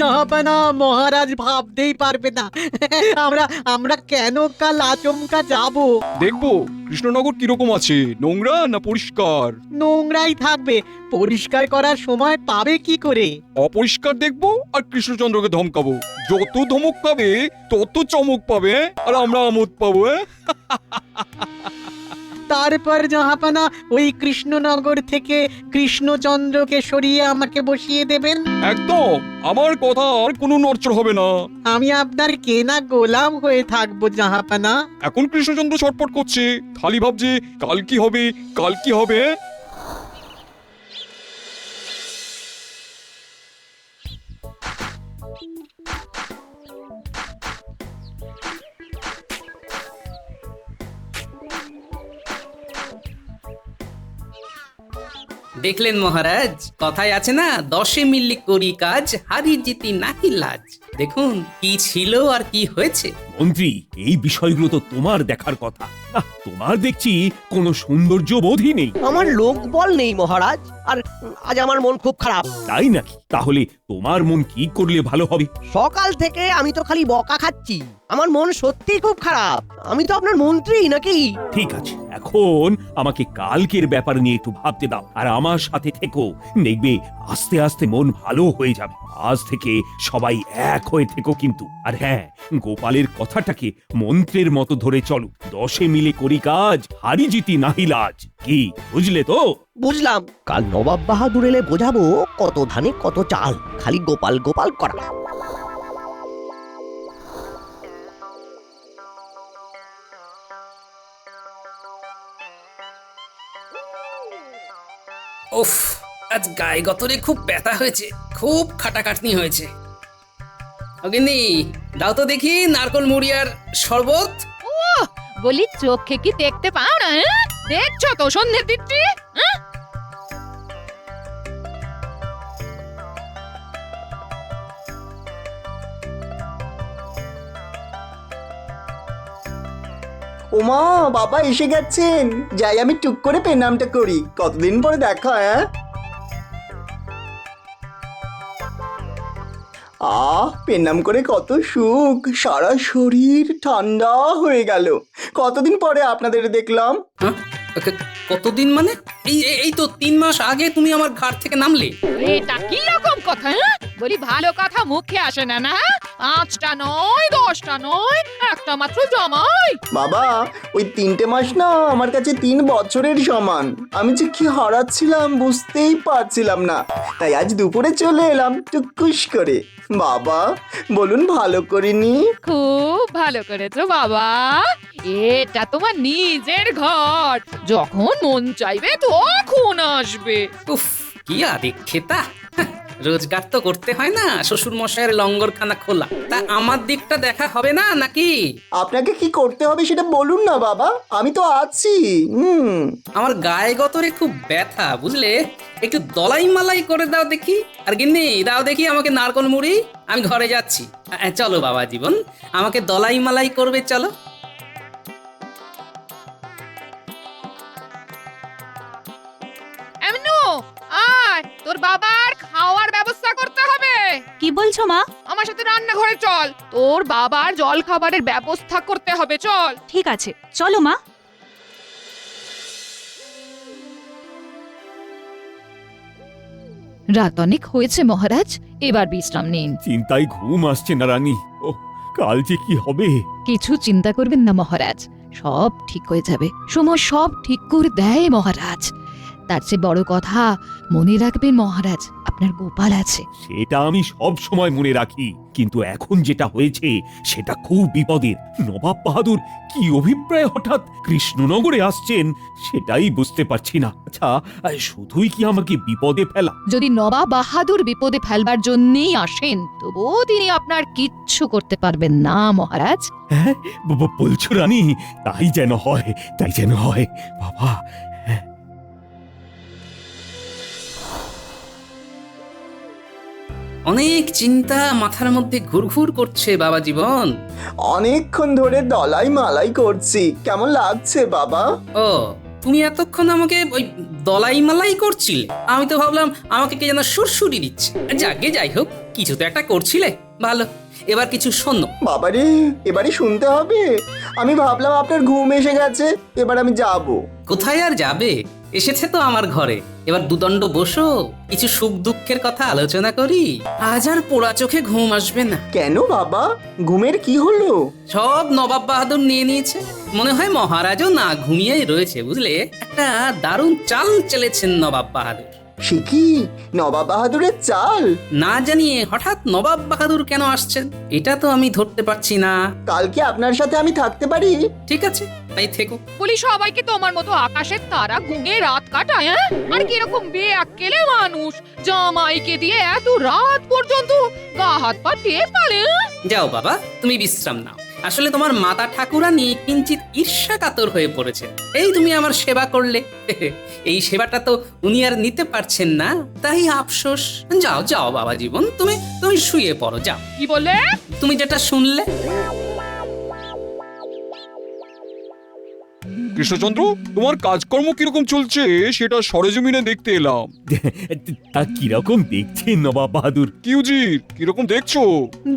জাহাপানা, মহারাজ ভাবতেই পারবে না আমরা কেন কাল আচমকা যাব। দেখবো কৃষ্ণনগর কিরকম আছে, নোংরা না পরিষ্কার? নোংরাই থাকবে, পরিষ্কার করার সময় পাবে কি করে? অপরিষ্কার দেখবো আর কৃষ্ণচন্দ্রকে ধমকাবো। যত ধমক পাবে তত চমক পাবে, আর আমরা আমোদ পাবো। তারপর জাহাপানা ওই কৃষ্ণনগর থেকে কৃষ্ণচন্দ্রকে সরিয়ে আমাকে বসিয়ে দেবেন। একদম, আমার কথা আর কোনো নড়চড় হবে না। আমি আপনার কেনা গোলাম হয়ে থাকবো জাহাপানা। এখন কৃষ্ণচন্দ্র ছটপট করছে, খালি ভাবছে কাল কি হবে, কাল কি হবে। দেখলেন মহারাজ, কথায় আছে না, 10 মিলি করি কাজ, হারি জিতি নাহি লাজ। দেখুন কি ছিল আর কি হয়েছে। মন্ত্রী, এই বিষয়গুলো তো তোমার দেখার কথা। তোমার দেখছি কোনো সৌন্দর্য বোধই নেই। আমার লোক বল নেই মহারাজ, আর আজ আমার মন খুব খারাপ। তাই নাকি? তাহলে তোমার মন কি করলে ভালো হবে? সকাল থেকে আমি তো খালি বকা খাচ্ছি, আমার মন সত্যিই খুব খারাপ। আমি তো আপনার মন্ত্রী নাকি? ঠিক আছে, এখন আমাকে কালকের ব্যাপার নিয়ে একটু ভাবতে দাও, আর আমার সাথে থেকো, দেখবে আস্তে আস্তে মন ভালো হয়ে যাবে। আজ থেকে সবাই এক হয়ে থেকো কিন্তু। আর হ্যাঁ, গোপালের কথাটাকে মন্ত্রের মতো ধরে চলো। 10 মিলে করি কাজ, হারি জিতি নাহি লাজ। কি বুঝলে তো? বুঝলাম। কাল নবাব বাহাদুর এলে বোঝাবো কত ধানে কত চাল, খালি গোপাল গোপাল করা। উফ, আজ গায়ে গতরে খুব ব্যথা হয়েছে, খুব খাটাখাটনি হয়েছে। অগিন্নি, দাও তো দেখি নারকল মুড়ি আর শরবত। বলি চোখে কি দেখতে পাও না? দেখছো তো সন্ধ্যে দিচ্ছি। ওমা, বাবা এসে গেছেন। যাই আমি টুক করে পেনামটা করি, কতদিন পরে দেখা। পেনাম করে কত সুখ, সারা শরীর ঠান্ডা হয়ে গেল। কতদিন পরে আপনাদের দেখলাম। কতদিন মানে? এই তো 3 মাস আগে তুমি আমার ঘাট থেকে নামলে। এটা কি রকম কথা? বলি ভালো কথা মুখে আসে না, না? 5টা নয়, 10টা নয়, একটা মাত্র জামাই। বাবা, ওই 3টে মাস না আমার কাছে 3 বছরের সমান। আমি যে কি হারাচ্ছিলাম বুঝতেই পারছিলাম না, তাই আজ দুপুরে চলে এলাম টুকুস করে। বাবা বলুন, ভালো করিনি? খুব ভালো করেছো বাবা, এটা তোমার নিজের ঘর, যখন মন চাইবে তখন আসবে। উফ, কি আদিক্ষেতা। রোজগার তো করতে হয় না, শ্বশুর মশাইয়ের লঙ্গরখানা খোলা। তা আমার দিকটা দেখা হবে না নাকি? আপনাকে কি করতে হবে সেটা বলুন না বাবা, আমি তো আছি। আমার গায়ে গতরে খুব ব্যথা বুঝলে, একটু দলাই মালাই করে দাও দেখি। আর গিন্নি দাও দেখি আমাকে নারকল মুড়ি, আমি ঘরে যাচ্ছি। চলো বাবা জীবন, আমাকে দলাই মালাই করবে চলো। এমনু আয়, তোর বাবার খাওয়ার ব্যবস্থা করতে হবে। কি বলছো মা? আমার সাথে রান্নাঘরে চল, তোর বাবার জল খাবারের ব্যবস্থা করতে হবে, চল। ঠিক আছে, চলো মা। রাত অনেক হয়েছে মহারাজ, এবার বিশ্রাম নিন। চিন্তায় ঘুম আসছে না রানী। ও কাল যে কি হবে। কিছু চিন্তা করবেন না মহারাজ, সব ঠিক হয়ে যাবে। সময় সব ঠিক করে দেয় মহারাজ। তার চেয়ে বড় কথা, মনে রাখবেন মহারাজ, আপনার গোপাল আছে। সেটা আমি সব সময় মনে রাখি, কিন্তু এখন যেটা হয়েছে সেটা খুব বিপদের। নবাব বাহাদুর কি অভিপ্রায় হঠাৎ কৃষ্ণনগরে আসছেন সেটাই বুঝতে পারছি না। আচ্ছা, শুধুই কি আমাকে বিপদে ফেলা? যদি নবাব বাহাদুর বিপদে ফেলবার জন্যই আসেন, তবুও তিনি আপনার কিচ্ছু করতে পারবেন না মহারাজ। হ্যাঁ বলছো রানী? তাই যেন হয়, তাই যেন হয় বাবা। অনেক চিন্তা মাথার মধ্যে ঘুরঘুর করছে বাবা জীবন। অনেকক্ষণ ধরে দলাই মালাই করছি, কেমন লাগছে বাবা? ও তুমি এতক্ষণ আমাকে ওই দলাই মালাই করছিলে, আমি তো ভাবলাম আমাকে কে যেন সুরসুরি দিচ্ছে। যাকে যাই হোক, কিছু তো একটা করছিলে, ভালো। এবার কিছু শোনো। বাবারে, এবারে শুনতে হবে? আমি ভাবলাম আপনার ঘুম এসে গেছে, এবার আমি যাব। কোথায় আর যাবে, এসেছে তো আমার ঘরে। এবার দুদণ্ড বসো, কিছু সুখ দুঃখের কথা আলোচনা করি। আজ আর পোড়া চোখে ঘুম আসবে না। কেন বাবা, ঘুমের কি হলো? সব নবাব বাহাদুর নিয়ে নিয়েছে, মনে হয় মহারাজও না ঘুমিয়েই রয়েছে বুঝলে। একটা দারুণ চাল চেলেছেন নবাব বাহাদুর। সে কি নবাব বাহাদুরের চাল? না জানিয়ে হঠাৎ নবাব বাহাদুর কেন আসছেন এটা তো আমি ধরতে পারছি না। কালকে আপনার সাথে আমি থাকতে পারি? ঠিক আছে, তাই থেকো। বলি সবাইকে তোমার মতো আকাশের তারা গুনে রাত কাটায়, হ্যাঁ? আর কিরকম বেআক্কেলে মানুষ, জামাইকে দিয়ে এত রাত পর্যন্ত গা হাত পা টের পালে। যাও বাবা, তুমি বিশ্রাম নাও। আসলে তোমার মাতা ঠাকুরানী কিঞ্চিত ঈর্ষা কাতর হয়ে পড়েছে। এই তুমি আমার সেবা করলে, এই সেবাটা তো উনি আর নিতে পারছেন না, তাই আফসোস। যাও যাও বাবা জীবন, তুমি শুয়ে পড়ো, যাও। কি বলে? তুমি যেটা শুনলে। কৃষ্ণচন্দ্র, তোমার কাজকর্ম কিরকম চলছে সেটা সরেজমিনে দেখতে এলাম। তা কিরকম দেখছেন নবাব বাহাদুর? কি উজির, কিরকম দেখছো?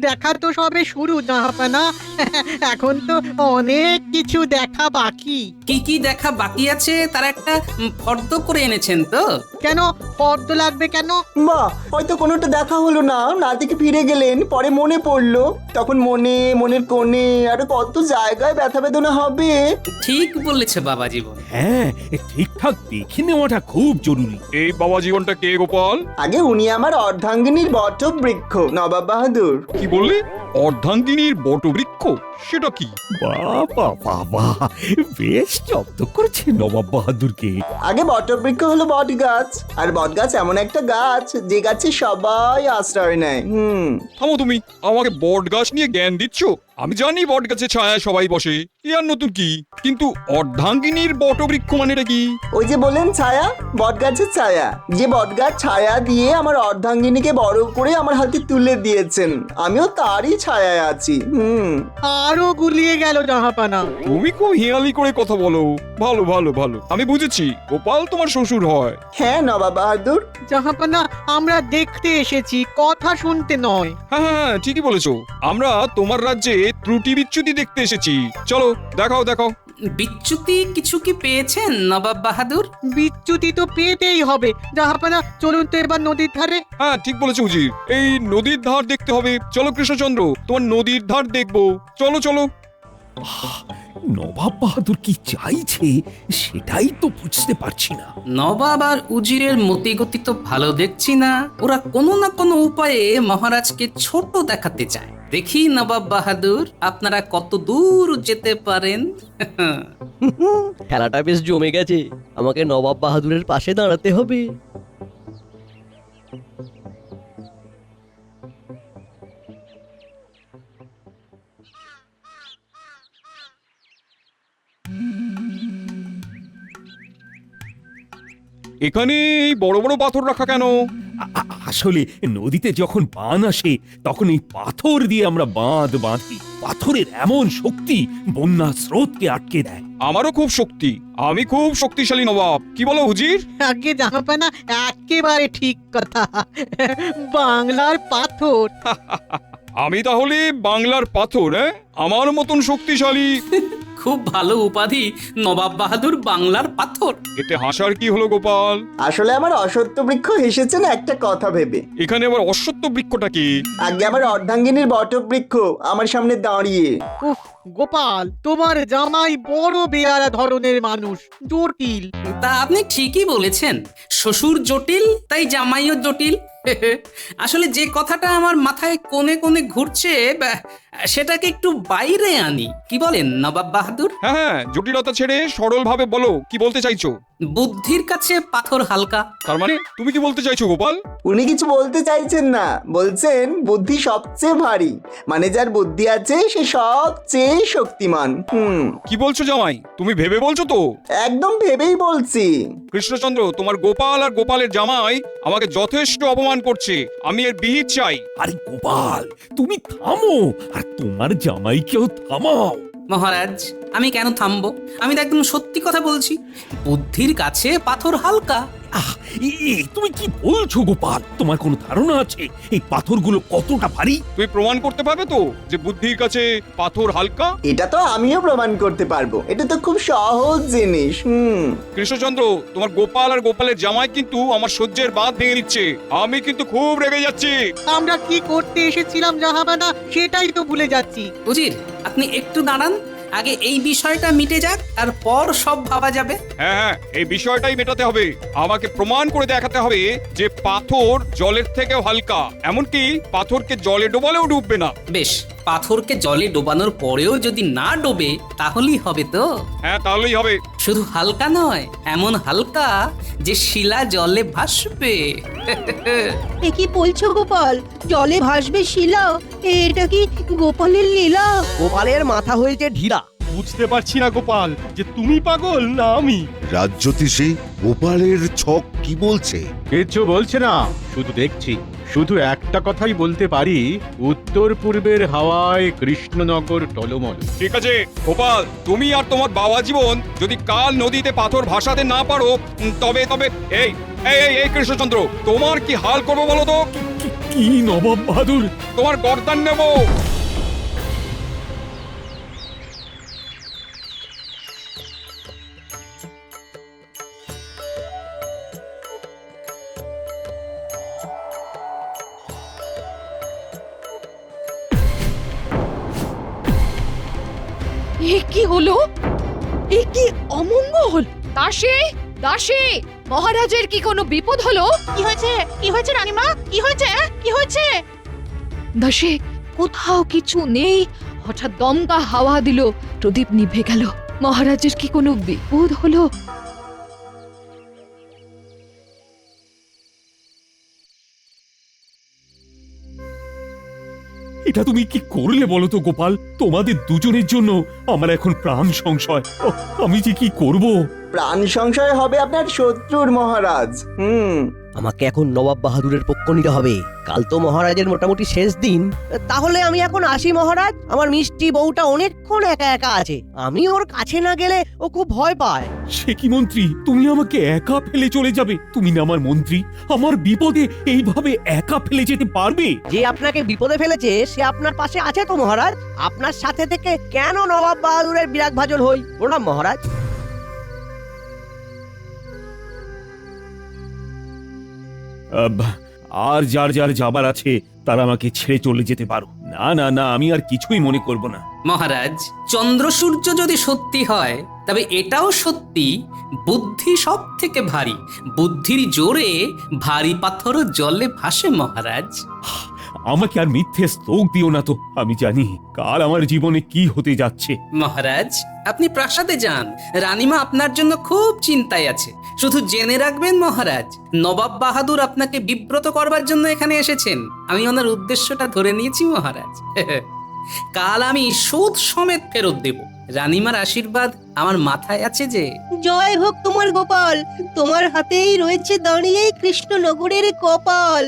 দেখা তো সবে শুরু জাহাপানা, এখন তো অনেক কিছু দেখা বাকি। কি কি দেখা বাকি আছে তার একটা ফর্দ করে এনেছেন তো? কেন ফর্দ লাগবে কেন? বাহ, হয়তো কোনোটা দেখা হলো না, না দেখে ফিরে গেলেন, পরে মনে পড়লো, তখন মনের কোণে আরো কত জায়গায় ব্যথা বেদনা হবে। ঠিক বলেছে বাবা জীবন। হ্যাঁ, ঠিকঠাক দেখে নেওয়াটা খুব জরুরি। এই বাবা জীবনটা কে গোপাল? আগে উনি আমার অর্ধাঙ্গিনীর বটবৃক্ষ নবাব বাহাদুর। কি বললে? অর্ধাঙ্গিনীর বটবৃক্ষ? সেটা কি? বাবা বাবা, বেশ জব্দ করেছে নবাব বাহাদুরকে। আগে বটবৃক্ষ হলো বট গাছ, আর বট গাছ এমন একটা গাছ যে গাছে সবাই আশ্রয় নেয়। থামো তুমি, আমাকে বট গাছ নিয়ে জ্ঞান দিচ্ছ? আমি জানি বট গাছে ছায়ায় সবাই বসে, কি আর নতুন কি, কিন্তু অর্ধাঙ্গিনীর বটবৃক্ষ মানেটা কি? ওই যে বলেন ছায়া, বট গাছের ছায়া। যে বট গাছ ছায়া দিয়ে আমার অর্ধাঙ্গিনীকে বড় করে আমার হাতে তুলে দিয়েছেন, আমিও তারই ছায়ায় আছি। আরো গুলিয়ে গেল জাহাপানা। তুমি খুব হিয়ালি করে কথা বলো। ভালো ভালো ভালো, আমি বুঝেছি, গোপাল তোমার শ্বশুর হয়। হ্যাঁ নবাব বাহাদুর। জাহাপানা, আমরা দেখতে এসেছি, কথা শুনতে নয়। হ্যাঁ হ্যাঁ, ঠিকই বলেছো, আমরা তোমার রাজ্যে ত্রুটি বিচ্যুতি দেখতে এসেছি। চলো দেখাও দেখাও। বিচ্যুতি কিছু কি পেয়েছেন নবাব বাহাদুর? বিচ্যুতি তো পেতেই হবে জাহাপানা, চলুন তো এবার নদীর ধারে। হ্যাঁ ঠিক বলেছো উজির, এই নদীর ধার দেখতে হবে। চলো কৃষ্ণচন্দ্র, তোমার নদীর ধার দেখবো। চলো চলো। নবাব বাহাদুর কি চাইছে সেটাই তো বুঝতে পারছি না। নবাব আর উজিরের মতিগতি তো ভালো দেখছি না। ওরা কোনো না কোনো উপায়ে মহারাজকে ছোট দেখাতে চায়। দেখি নবাব বাহাদুর আপনারা কত দূর যেতে পারেন। খেলাটা বেশ জমে গেছে, আমাকে নবাব বাহাদুরের পাশে দাঁড়াতে হবে। এখানে এই বড় বড় পাথর রাখা কেন? আসলে নদীতে যখন বান আসে তখন এই পাথর দিয়ে আমরা বাঁধ বাঁধি। পাথরের এমন শক্তি বন্যা স্রোতকে আটকে দেয়। আমারও খুব শক্তি, আমি খুব শক্তিশালী নবাব, কি বলো হুজির? আগে জাহাপানা একেবারে ঠিক কথা। বাংলার পাথর। আমি তাহলে বাংলার পাথর? আমার মতন শক্তিশালী? খুব ভালো উপাধি, নবাব বাহাদুর বাংলার পাথর। এতে হাসার কি হলো গোপাল? আসলে আমার অসত্য বৃক্ষ হেসেছে না একটা কথা ভেবে। এখানে আবার অশ্বত্থ বৃক্ষটা কি? আগে আমার অর্ধাঙ্গিনীর বটবৃক্ষ আমার সামনে দাঁড়িয়ে। উফ, গোপাল তোমার জামাই বড় বেয়ারা ধরনের মানুষ, জটিল। তা আপনি ঠিকই বলেছেন, শ্বশুর জটিল তাই জামাইও জটিল। আসলে যে কথাটা আমার মাথায় কোণে কোণে ঘুরছে সেটাকে একটু বাইরে আনি, কি বলেন নবাব বাহাদুর? হ্যাঁ, জটিলতা ছেড়ে সরল ভাবে বলো, কি বলতে চাইছো? বুদ্ধির কাছে পাথর হালকা। তার মানে তুমি কি বলতে চাইছো গোপাল? উনি কিছু বলতে চাইছেন না, বলছেন বুদ্ধি সবচেয়ে ভারী, মানে যার বুদ্ধি আছে সে সবচেয়ে শক্তিমান। কি বলছো জামাই? তুমি ভেবে বলছো তো? একদম ভেবেই বলছি। কৃষ্ণচন্দ্র, তোমার গোপাল আর গোপালের জামাই আমাকে যথেষ্ট অপমান করছে, আমি এর বিহিত চাই। আরে গোপাল, তুমি থামো আর তোমার জামাইকেও থামাও। মহারাজ, আমি কেন থামবো? আমি তো একদম সত্যি কথা বলছি। বুদ্ধির কাছে পাথর হালকা। তুমি কি বলছো গোপাল? তোমার কোনো ধারণা আছে এই পাথরগুলো কতটা ভারী? তুমি প্রমাণ করতে পারবে তো যে বুদ্ধির কাছে পাথর হালকা? এটা তো আমিও প্রমাণ করতে পারবো, এটা তো খুব সহজ জিনিস। কৃষ্ণচন্দ্র, তোমার গোপাল আর গোপালের জামাই কিন্তু আমার সহ্যের বাঁধ ভেঙে দিচ্ছে, আমি কিন্তু খুব রেগে যাচ্ছি। আমরা কি করতে এসেছিলাম জাহাপানা সেটাই তো ভুলে যাচ্ছি। উজির, আপনি একটু দাঁড়ান, আগে এই বিষয়টা মিটে যাক, তারপর সব ভাবা যাবে। হ্যাঁ, এই বিষয়টাই মেটাতে হবে। আমাকে প্রমাণ করে দেখাতে হবে যে পাথর জলের থেকেও হালকা, এমনকি পাথরকে জলে ডোবালেও ডুববে না। বেশ, পাথরকে জলে ডোবানোর পরেও যদি না ডোবে তাহলেই হবে তো? হ্যাঁ, তাহলেই হবে। শুধু হালকা নয়, এমন হালকা যে শিলা জলে ভাসবে। এ কি বলছো গোপাল? জলে ভাসবে শিলা? এটা কি গোপালের লীলা? গোপালের মাথা হয়েছে ঢিলা। বুঝতে পারছি না গোপাল যে তুমি পাগল না আমি। রাজ্যতীশে গোপালের ছক কি বলছে? কিচ্ছু বলছে না, শুধু দেখছি। শুধু একটা কথাই বলতে পারি, উত্তর পূর্বের হাওয়ায় কৃষ্ণনগর টলমল। ঠিক আছে গোপাল, তুমি আর তোমার বাবা জীবন যদি কাল নদীতে পাথর ভাসাতে না পারো, তবে তবে এই এই এই কৃষ্ণচন্দ্র, তোমার কি হাল করবো বলো তো? কি নবাব বাহাদুর? তোমার গর্দান নেব। এ কি হলো? এ কি অমঙ্গল! দাসী, দাসী, মহারাজের কি কোনো বিপদ হলো? কি হয়েছে? কি হয়েছে রানীমা? কি হয়েছে? কি হয়েছে? দাসী, কোথাও কিছু নেই, হঠাৎ দমকা হাওয়া দিল, প্রদীপ নিভে গেল। মহারাজের কি কোনো বিপদ হলো? এটা তুমি কি করলে বলো তো গোপাল? তোমাদের দুজনের জন্য আমার এখন প্রাণ সংশয়। আমি যে কি করব? প্রাণ সংশয় হবে আপনার শত্রুর মহারাজ। আমাকে এখন নবাব বাহাদুরের পক্ষ নিতে হবে। কাল তো মহারাজের মোটামুটি শেষ দিন। তাহলে আমি এখন আসি মহারাজ। আমার মিষ্টি বউটা অনেকক্ষণ একা একা আছে, আমি ওর কাছে না গেলে ও খুব ভয় পায়। সে কি মন্ত্রী, তুমি আমাকে একা ফেলে চলে যাবে? তুমি না আমার মন্ত্রী, আমার বিপদে এইভাবে একা ফেলে যেতে পারবে? যে আপনাকে বিপদে ফেলেছে সে আপনার পাশে আছে তো মহারাজ। আপনার সাথে থেকে কেন নবাব বাহাদুরের বিরাগ ভাজন হই? প্রণাম মহারাজ। আর যার যার যাবার আছে তারা আমাকে ছেড়ে চলে যেতে পারো। না না না, আমি আর কিছুই মনে করব না। মহারাজ, চন্দ্র সূর্য যদি সত্যি হয় তবে এটাও সত্যি, বুদ্ধি সব থেকে ভারী। বুদ্ধির জোরে ভারী পাথরও জলে ভাসে মহারাজ। আমাকে আর মিথ্যে স্তোক দিও না তো। আমি জানি কাল আমার জীবনে কি হতে যাচ্ছে। মহারাজ, আপনি প্রাসাদে যান, রানীমা আপনার জন্য খুব চিন্তায় আছে। শুধু জেনে রাখবেন মহারাজ, নবাব বাহাদুর আপনাকে বিব্রত করবার জন্য এখানে এসেছেন। আমি ওনার উদ্দেশ্যটা ধরে নিয়েছি মহারাজ। কাল আমি সুদ সমেত ফেরত দেব। রানীমার আশীর্বাদ আমার মাথায় আছে যে। জয় হোক তোমার গোপাল, তোমার হাতেই রয়েছে দাঁড়িয়ে কৃষ্ণনগরের কপাল।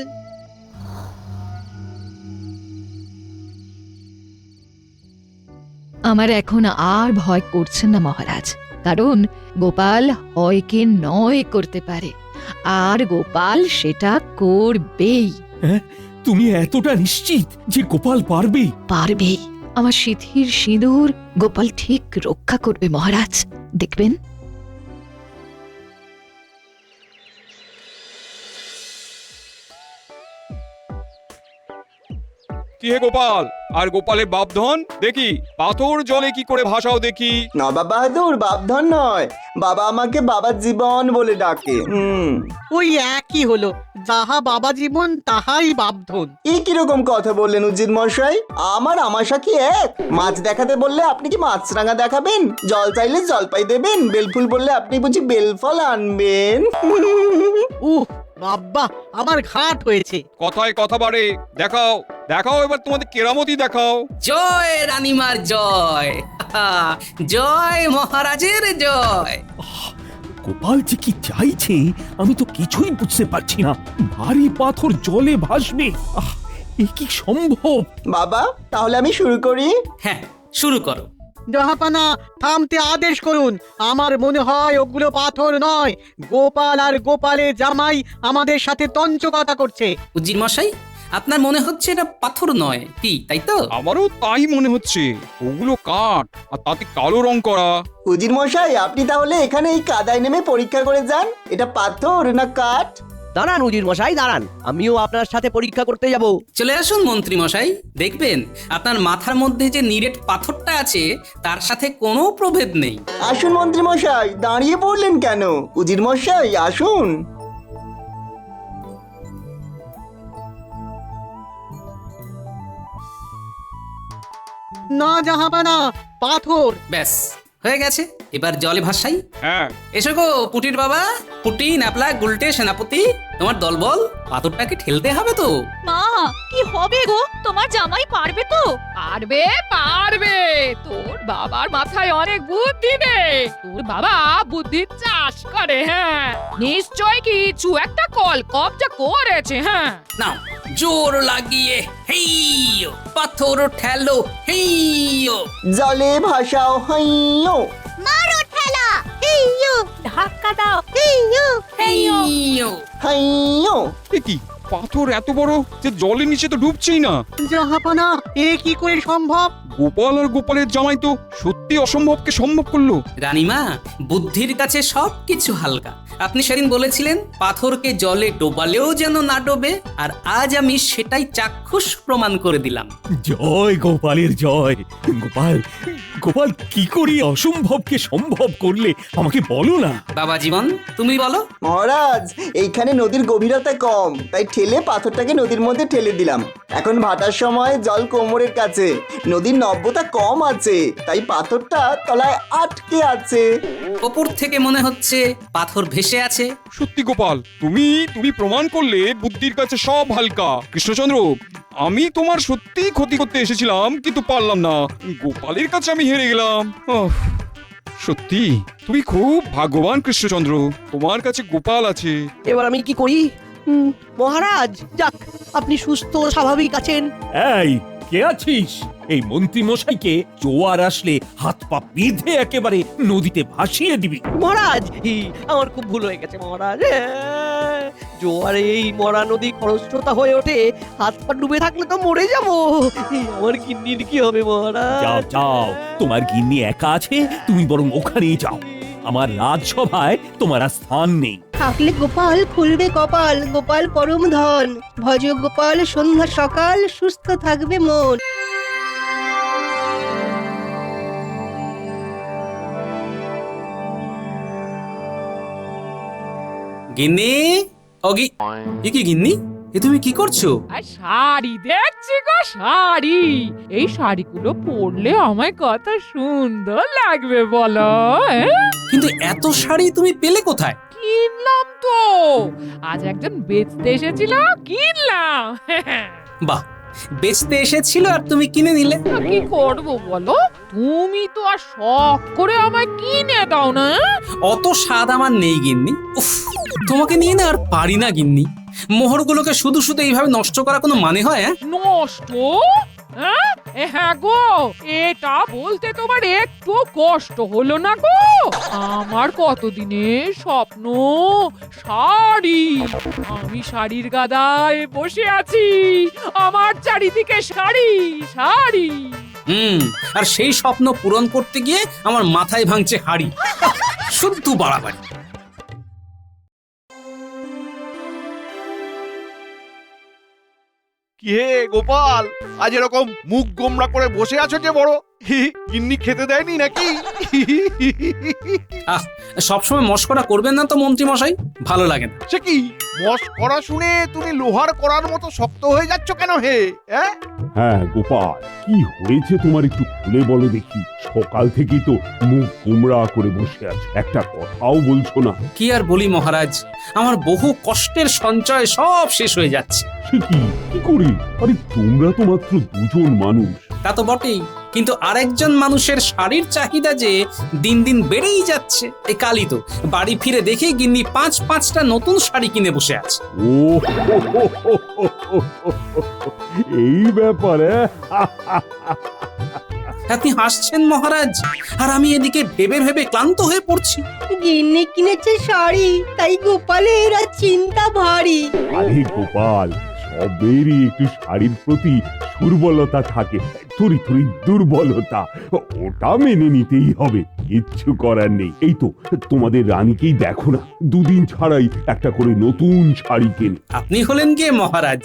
আমার এখন আর ভয় করছে না মহারাজ, কারণ গোপাল হয়কে নয় করতে পারে, আর গোপাল সেটা করবেই। হ্যাঁ, তুমি এতটা নিশ্চিত যে গোপাল পারবে? পারবেই। আমার সিঁথির সিঁদুর গোপাল ঠিক রক্ষা করবে মহারাজ, দেখবেন। কি হে গোপাল, আর গোপালের বাপধন দেখি পাথর জলে কি করে ভাসাও দেখি। নবাব বাহাদুর বাপধন নয়, বাবা আমাকে বাবা জীবন বলে ডাকে। ওই একই হলো, যাহা বাবা জীবন তাহাই বাপধন। এই কিরকম কথা বললেন উজির মশাই? আমার আমাশা কি এক? মাছ দেখাতে বললে আপনি কি মাছরাঙা দেখাবেন? জল চাইলে জলপাই দেবেন? বেলফুল বললে আপনি বুঝি বেলফল আনবেন? বাবা, আমার ঘাট হয়েছে। কথায় কথা বাড়ে, দেখাও দেখাও এবার তোমাদের কেরামতি দেখাও। জয় রানীমার জয়, জয় মহারাজের জয়। গোপাল যে কি চাইছে আমি তো কিছুই বুঝতে পারছি না। ভারী পাথর জলে ভাসবে, এ কি সম্ভব? বাবা, তাহলে আমি শুরু করি? হ্যাঁ, শুরু করো। জাহাপানা, থামতে আদেশ করুন। আমার মনে হয় ওগুলো পাথর নয়, গোপাল আর গোপালের জামাই আমাদের সাথে তঞ্চকতা করছে। উজির মশাই, আপনার মনে হচ্ছে এটা পাথর নয়, কি তাই তো? আমারও তাই মনে হচ্ছে, ওগুলো কাঠ আর তাতে কালো রং করা। উজির মশাই, আপনি তাহলে এখানে এই কাদায় নেমে পরীক্ষা করে যান এটা পাথর না কাঠ। দাঁড়ান উজির মশাই, দাঁড়ান, আমিও আপনার সাথে পরীক্ষা করতে যাব। চলে আসুন মন্ত্রী মশাই, দেখবেন আপনার মাথার মধ্যে যে নিরেট পাথরটা আছে তার সাথে কোনো প্রভেদ নেই। আসুন মন্ত্রী মশাই, দাঁড়িয়ে পড়লেন কেন? উজির মশাই আসুন। না জাহাপানা, পাথর। ব্যাস হয়ে গেছে, এবার জলে ভাসাই। হ্যাঁ, এসো গো পুটির বাবা, পুটি, ন্যাপলা, গুলটে, সেনাপতি, তোমার দলবল, পাথরটাকে ঠেলতে হবে তো। মা, কি হবে গো? তোমার জামাই পারবে তো? পারবে পারবে, তোর বাবার মাথায় অনেক বুদ্ধি রে। তোর বাবা বুদ্ধির চাষ করে। হ্যাঁ, নিশ্চয় কিছু একটা কলকব্জা করেছে। হ্যাঁ, নাও জোর লাগিয়ে হেইয়ো, পাথর ঠেলো হেইয়ো, জলে ভাসাও হাইয়ো, মারো ঠেলা, হেইয়ো, ধাক্কা দাও, হেইয়ো, হেইয়ো, হাইয়ো। এ কি পাথর এত বড় যে জলের নিচে তো ডুবছেই না। জাহাপানা, এ কি করে সম্ভব? গোপাল আর গোপালের জামাই তো সত্যি অসম্ভবকে সম্ভব করলো। রানীমা, বুদ্ধির কাছে সবকিছু হালকা। আপনি সেদিন বলেছিলেন পাথরকে জলে ডোবালেও যেন না ডোবে, আর আজ আমি সেটাই চাক্ষুষ প্রমাণ করে দিলাম। জয় গোপালের জয়। গোপাল, গোপাল কি করে অসম্ভবকে সম্ভব করলে আমাকে বলো না। বাবা জীবন, তুমি বলো। মহারাজ, এইখানে নদীর গভীরতা কম, তাই ঠেলে পাথরটাকে নদীর মধ্যে ঠেলে দিলাম। এখন ভাটার সময় জল কোমরের কাছে, নদীর নব্যতা কম আছে, তাই পাথরটা তলায় আটকে আছে। ওপর থেকে মনে হচ্ছে পাথর ভেসে আছে। সত্যি গোপাল, তুমি তুমি প্রমাণ করলে বুদ্ধির কাছে সব হালকা। কৃষ্ণচন্দ্র, আমি তোমার সত্যি ক্ষতি করতে এসেছিলাম, কিন্তু পারলাম না। গোপালের কাছে আমি হেরে গেলাম। সত্যি তুমি খুব ভাগ্যবান কৃষ্ণচন্দ্র, তোমার কাছে গোপাল আছে। এবার আমি কি করি? মহারাজ, যাক, আপনি সুস্থ স্বাভাবিক আছেন। এই, কে আছিস? এই মন্ত্রী মশাইকে জোয়ার আসলে হাত পা বেঁধে একেবারে নদীতে ভাসিয়ে দিবি। মহারাজ, আমার খুব ভুল হয়ে গেছে মহারাজ। জোয়ারে এই মরা নদী খরস্রোতা হয়ে ওঠে, হাত পা ডুবে থাকলে তো মরে যাবো। আমার গিন্নির কি হবে মহারাজ? যাও যাও, তোমার গিন্নি একা আছে, তুমি বরং ওখানেই যাও। আমার রাজসভায় তোমার আর স্থান নেই। থাকলে গোপাল খুলবে কপাল, গোপাল পরম ধন। ভজ গোপাল সন্ধ্যা সকাল, সুস্থ থাকবে মন। গিন্নি, এ কি গিন্নি, এ তুমি কি করছো? আর শাড়ি দেখছি গো, শাড়ি। এই শাড়িগুলো পরলে আমায় কত সুন্দর লাগবে বলো। কিন্তু এত শাড়ি তুমি পেলে কোথায়? কিনলাম তো, আজ একজন বেচতে এসেছিল, কিনলাম। বাহ, বেচতে এসেছিল আর তুমি কিনে নিলে। কি করব বলো, তুমি তো আর শখ করে আমায় কিনে দাও না। অত স্বাদ আমার নেই গিন্নি। উফ, তোমাকে নিয়ে না আর পারি না গিন্নি। মোহরগুলোকে শুধু শুধু এইভাবে নষ্ট করা কোনো মানে হয়? নষ্ট? হ্যাঁ গো, এটা বলতে তোমার একটু কষ্ট হলো না গো? আমার কতদিনের স্বপ্ন শাড়ি। আমি শাড়ির গাদায় বসে আছি, আমার চারিদিকে শাড়ি শাড়ি। আর সেই স্বপ্ন পূরণ করতে গিয়ে আমার মাথায় ভাঙছে হাড়ি। শুধু বাড়াবাড়ি। কি হে গোপাল, আজ এরকম মুখ গোমরা করে বসে আছো যে বড়? গিন্নি খেতে দেয়নি নাকি? সবসময় মস্করা করবেন না তো মন্ত্রী মশাই, ভালো লাগে না। সে কি মস্করা শুনে তুমি লোহার করার মতো শক্ত হয়ে যাচ্ছ কেন হে? হ্যাঁ গোপাল, কি হয়েছে তোমার একটু খুলে বলো দেখি। সকাল থেকেই তো মুখ গোমরা করে বসে আছো, একটা কথাও বলছো না। কি আর বলি মহারাজ, আমার বহু কষ্টের সঞ্চয় সব শেষ হয়ে যাচ্ছে। সে কি করে? আরে তোমরা তো মাত্র দুজন মানুষ। তা তো বটেই, কিন্তু আরেকজন মানুষের শাড়ির চাহিদা যে দিন দিন বেড়েই যাচ্ছে। এই কালই তো বাড়ি ফিরে দেখি গিন্নি 5-5টা নতুন শাড়ি কিনে বসে আছে। ও এই ব্যাপারে আপনি হাসছেন মহারাজ, আর আমি এদিকে ভেবে ভেবে ক্লান্ত হয়ে পড়ছি। গিন্নি কিনেছে শাড়ি, তাই গোপালের আর চিন্তা ভারী। আরে গোপাল, সবেরই একটু শাড়ির প্রতি দুর্বলতা থাকে, থরি দুর্বলতা, ওটা মেনে নিতেই হবে, কিচ্ছু করার নেই। এই তো তোমাদের রানীকেই দেখো না, দুদিন ছাড়াই একটা করে নতুন শাড়ি কেনে। আপনি হলেন কে মহারাজ?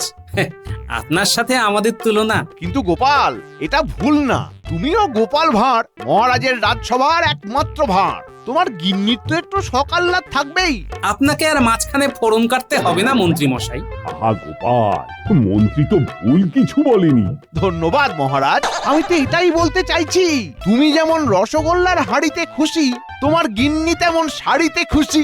আপনার সাথে আমাদের তুলনা। কিন্তু গোপাল, এটা ভুল না। তুমিও গোপাল ভাঁড়, মহারাজের রাজসভার একমাত্র ভাঁড়। তোমার গিন্নির তো একটু সকাল্লাদ থাকবেই। আপনাকে আর মাঝখানে ফোড়ন কাটতে হবে না মন্ত্রী মশাই। আহা গোপাল, মন্ত্রী তো ভুল কিছু বলেনি। ধন্যবাদ মহারাজ, আমি তো এটাই বলতে চাইছি। তুমি যেমন রসগোল্লার হাড়িতে খুশি, তোমার গিন্নি তেমন শাড়িতে খুশি।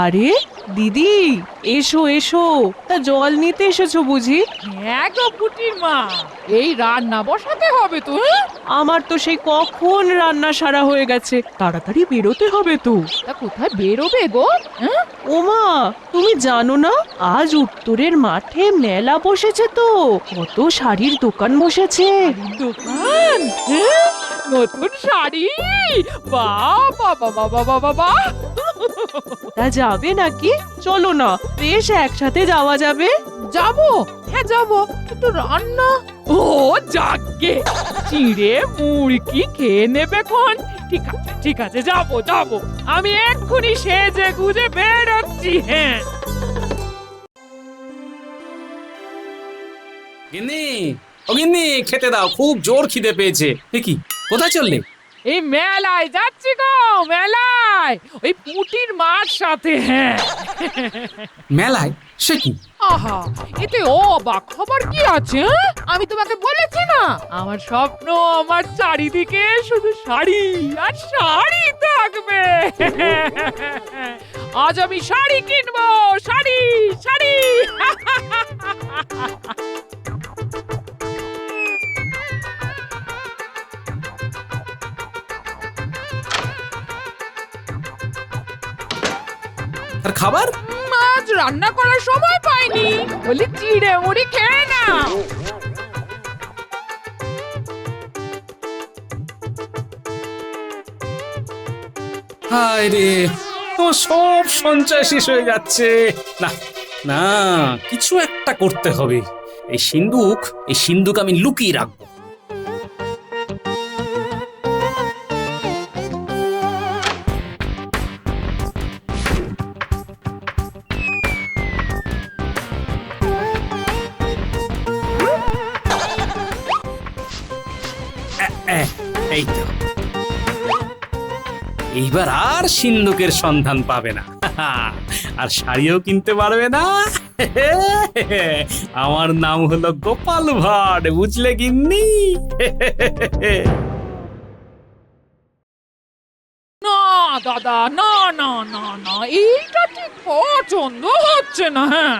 আরে দিদি, এসো এসো, তা জল নিতে এসেছো বুঝি? হ্যাঁ গো পুটির মা, এই রান্না বসাতে হবে তো। আমার তো সেই কখন রান্না সারা হয়ে গেছে, তাড়াতাড়ি বেরোতে হবে তো। তা কোথায় বেরোবে গো? ওমা, তুমি জানো না আজ উত্তরের মাঠে মেলা বসেছে তো, কত শাড়ির দোকান বসেছে। দোকান? নতুন শাড়ি? বাবা বাবা বাবা বাবা, তা যাবে নাকি? চলো না, বেশ একসাথে যাওয়া যাবে। যাবো? হ্যাঁ যাবো, কিন্তু রান্না? ও যাকে, চিড়ে মুড়কি খেয়ে নেবে খন। ঠিক আছে ঠিক আছে, যাবো যাবো, আমি এক্ষুনি সেজে গুজে বেরোচ্ছি। হ্যাঁ গিন্নি, ও গিন্নি, খেতে দাও, খুব জোর খিদে পেয়েছে। কি, কোথায় চললে? এই মেলায় যাচ্ছি গো, মেলায়, ওই পুটির মার সাথে। হ্যাঁ মেলায়? সে কি? আহা, এতে অবাক হবার কি আছে? আমি তোমাকে বলেছি না, আমার স্বপ্ন আমার চারিদিকে শুধু শাড়ি আর শাড়ি থাকবে। আজ আমি শাড়ি কিনবো, শাড়ি শাড়ি। আর খাবার? আজ রান্না করার সময় পাইনি, বলি চিড়ে মুড়ি খেয়ে নাও। হায় রে, তোমার সব সঞ্চয় শেষ হয়ে যাচ্ছে। না না, কিছু একটা করতে হবে। এই সিন্দুক আমি লুকিয়ে রাখবো। এই তো, এইবার আর সিন্ধুকের সন্ধান পাবে না, আর শাড়িও কিনতে পারবে না। আমার নাম হলো গোপাল ভাঁড়, বুঝলে গিন্নি? না না দাদা, না না না না, এইটা ঠিক পছন্দ হচ্ছে না। হ্যাঁ,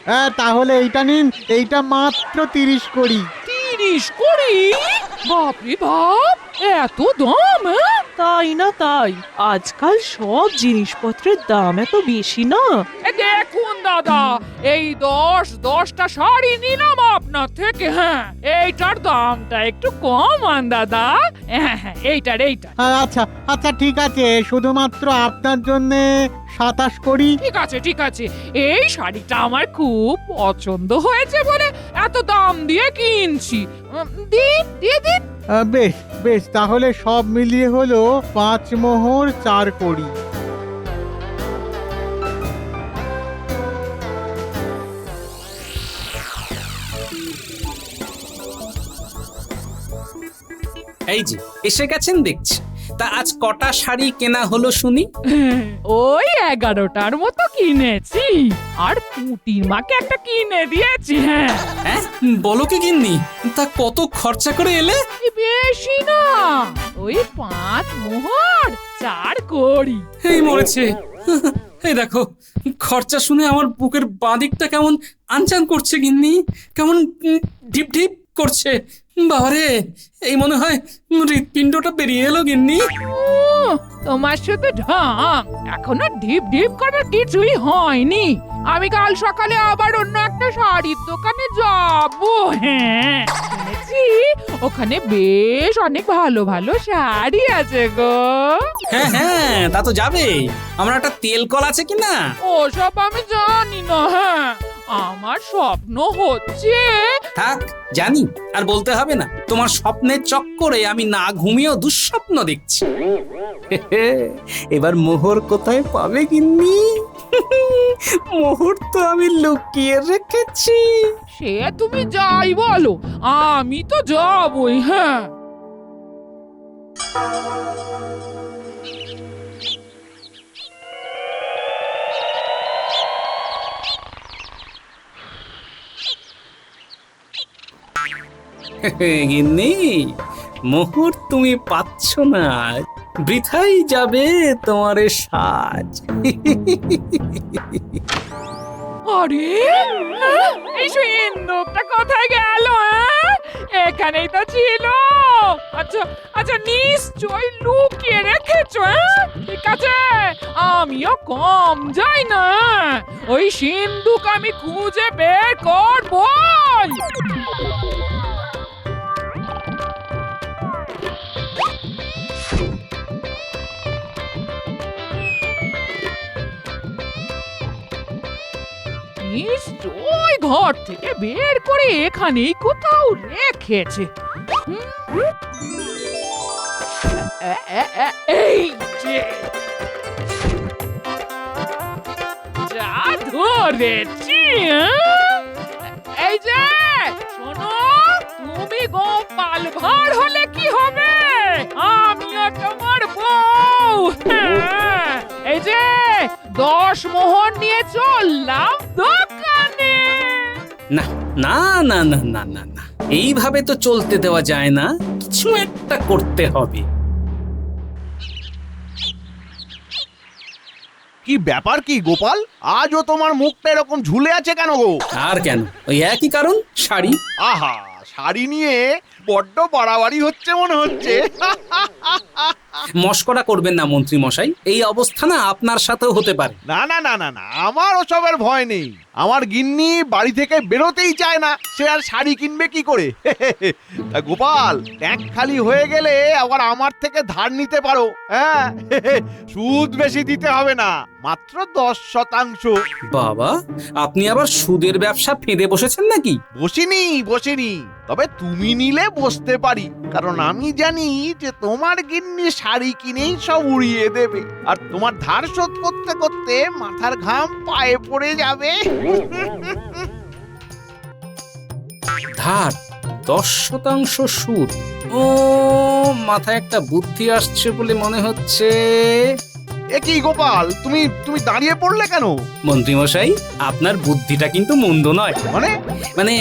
হ্যাঁ তাহলে এইটা নিন, এইটা মাত্র 30 করি। 30 কোটি? বাপরে বাপ, এত দাম? তাই না তাই, আজকাল সব জিনিসপত্রের দাম এত বেশি না। দেখুন দাদা, এই 10টা শাড়ি নিলাম আপনার থেকে। হ্যাঁ, এইটার দামটা একটু কম আন দাদা। হ্যাঁ হ্যাঁ, এইটা। আচ্ছা আচ্ছা ঠিক আছে, শুধুমাত্র আপনার জন্য 27 করি। ঠিক আছে, এই শাড়িটা আমার খুব পছন্দ হয়েছে বলে এত দাম দিয়ে কিনছি। দিন। বেশ বেশ, তাহলে সব মিলিয়ে হলো 5 মোহর 4 কড়ি। এই যে এসে গেছেন দেখছি। তা আজ কটা শাড়ি কেনা হলো শুনি? ওই 11টার মতো কিনেছি, আর পুটির মাকে একটা কিনে দিয়েছি। হ্যাঁ, বলো কি গিন্নি? তা কত খরচা করে এলে? বেশি না, ওই 5 মোহর 4 কোড়ি। এই মরেছে। এই দেখো, খরচা শুনে আমার বুকের বাঁদিকটা কেমন আনচান করছে গিন্নি, কেমন ঢিপ ঢিপ করছে। বাবারে, এই মনে হয় হৃৎপিণ্ডটা বেরিয়ে এলো গিন্নি। তোমার সাথে ঢং, এখনো ঢিপ করার কিছুই হয়নি। আমি কাল সকালে আবার অন্য একটা শাড়ির দোকানে যাব। হ্যাঁ, শুনেছি ওখানে বেশ অনেক ভালো ভালো শাড়ি আছে গো। হ্যাঁ, তা তো যাবে। আমার একটা তেল কল আছে কিনা? ওসব আমি জানি না। হ্যাঁ, আমার স্বপ্ন হচ্ছে। থাক, জানি, আর বলতে হবে না। তোমার স্বপ্নের চক্করে আমি না ঘুমিয়েও দুঃস্বপ্ন দেখছি। এবার মোহর কোথায় পাবে গিন্নি? মোহর তো আমি লুকিয়ে রেখেছি। সে তুমি যাই বলো, আমি তো যাবই। হ্যাঁ, গিন্নি, মোহর তুমি পাচ্ছ না, বৃথাই যাবে তোমার সাজ। আরে, এই সিন্দুকটা কোথায় গেল? এখানেই তো ছিল। আচ্ছা, নিশ্চয় লুকিয়ে রেখেছো। ঠিক আছে, আমিও কম যাই না। ওই সিন্দুক আমি খুঁজে বের করবই। নিশ্চয় ঘর থেকে বের করে এখানেই কোথাও রেখেছে। এই যে যা ধরেছি। এই যে শোনো, তুমি গোপাল ভাঁড় হলে কি হবে, আমিও তোমার বউ। এই যে 10 মোহর নিয়ে চললাম দোকানে। না না না না না না না, এইভাবে তো চলতে দেওয়া যায় না, কিছু একটা করতে হবে। কি ব্যাপার কি গোপাল, আজও তোমার মুখটা এরকম ঝুলে আছে কেন গো? আর কেন, ওই একই কারণ, শাড়ি। আহা, শাড়ি নিয়ে বড্ড বাড়াবাড়ি হচ্ছে মনে হচ্ছে। মস্করা করবেন না মন্ত্রী মশাই, এই অবস্থা না আপনার সাথেও হতে পারে। না না না না না, আমার ওসবের ভয় নেই। আমার গিন্নি বাড়ি থেকে বেরোতেই চায় না, সে আর শাড়ি কিনবে কি করে? তা গোপাল, ট্যাঙ্ক খালি হয়ে গেলে আবার আমার থেকে ধার নিতে পারো। হ্যাঁ, সুদ বেশি দিতে হবে না, মাত্র 10%। বাবা, আপনি আবার সুদের ব্যবসা ফেঁদে বসেছেন নাকি? বসিনি, তবে তুমি নিলে বসতে পারি, কারণ আমি জানি যে তোমার গিন্নি শাড়ি কিনেই সব উড়িয়ে দেবে, আর তোমার ধার শোধ করতে করতে মাথার ঘাম পায়ে পড়ে যাবে। ধার 10% সুদ? ও, মাথায় একটা বুদ্ধি আসছে বলে মনে হচ্ছে। এ কি গোপাল, তুমি তুমি দাঁড়িয়ে পড়লে কেন? মন্ত্রীমশাই, আপনার বুদ্ধিটা কিন্তু মন্দ নয়। মানে মানে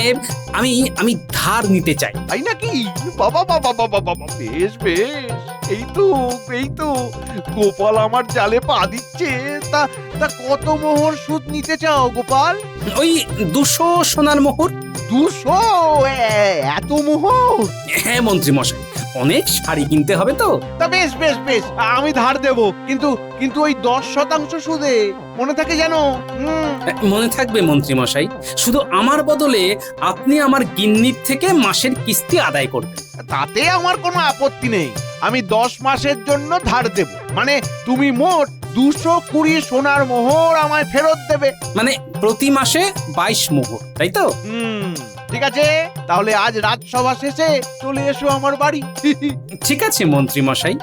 আমি আমি ধার নিতে চাই। তাই নাকি? বাবা বাবা বাবা বাবা, বেশ বেশ, এই তো গোপাল আমার জালে পা দিচ্ছে। তা তা কত মোহর সুদ নিতে চাও গোপাল? ওই 200 সোনার মোহর। 200? এত মোহর? হ্যাঁ মন্ত্রীমশাই, অনেক শাড়ি কিনতে হবে তো। তা বেশ বেশ বেশ, আমি ধার দেব, কিন্তু কিন্তু ওই 10% সুদে, মনে থাকে যেন। মনে থাকবে মন্ত্রীমশাই, শুধু আমার বদলে আপনি আমার গিন্নির থেকে মাসের কিস্তি আদায় করবেন। তাতে আমার কোনো আপত্তি নেই, আমি 10 মাসের জন্য ধার দেব। মানে তুমি মোট 220 সোনার মোহর আমায় ফেরত দেবে। মানে প্রতি মাসে 22 মোহর, তাই তো? ঠিক আছে, তাহলে আজ রাজসভা শেষে চলে এসো আমার বাড়ি। ঠিক আছে মন্ত্রীমশাই।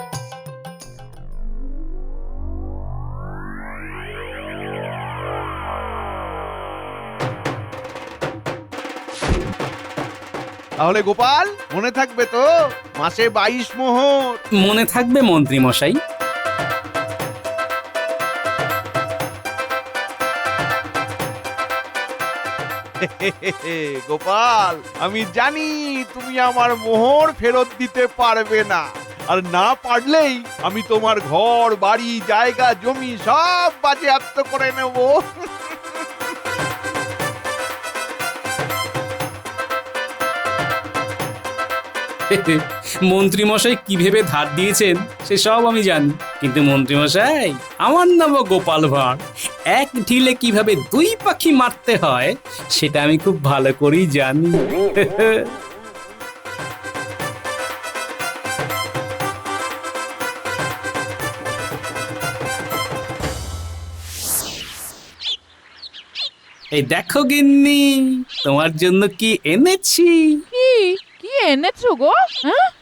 তাহলে গোপাল, মনে থাকবে তো মাসে 22 মোহর? মনে থাকবে মন্ত্রীমশাই। গোপাল, আমি জানি তুমি আমার মোহর ফেরত দিতে পারবে না, আর না পারলেই আমি তোমার ঘর বাড়ি জায়গা জমি সব বাজেয়াপ্ত করে নেব। মন্ত্রীমশাই কি ভেবে ধার দিয়েছেন সেসব আমি জানি, কিন্তু মন্ত্রীমশাই, আমার নাম গোপাল ভাঁড়। এক ঢিলে কিভাবে 2 পাখি মারতে হয় সেটা আমি খুব ভালো করেই জানি। এই দেখো গিন্নি, তোমার জন্য কি এনেছি। কি এনেছো গো?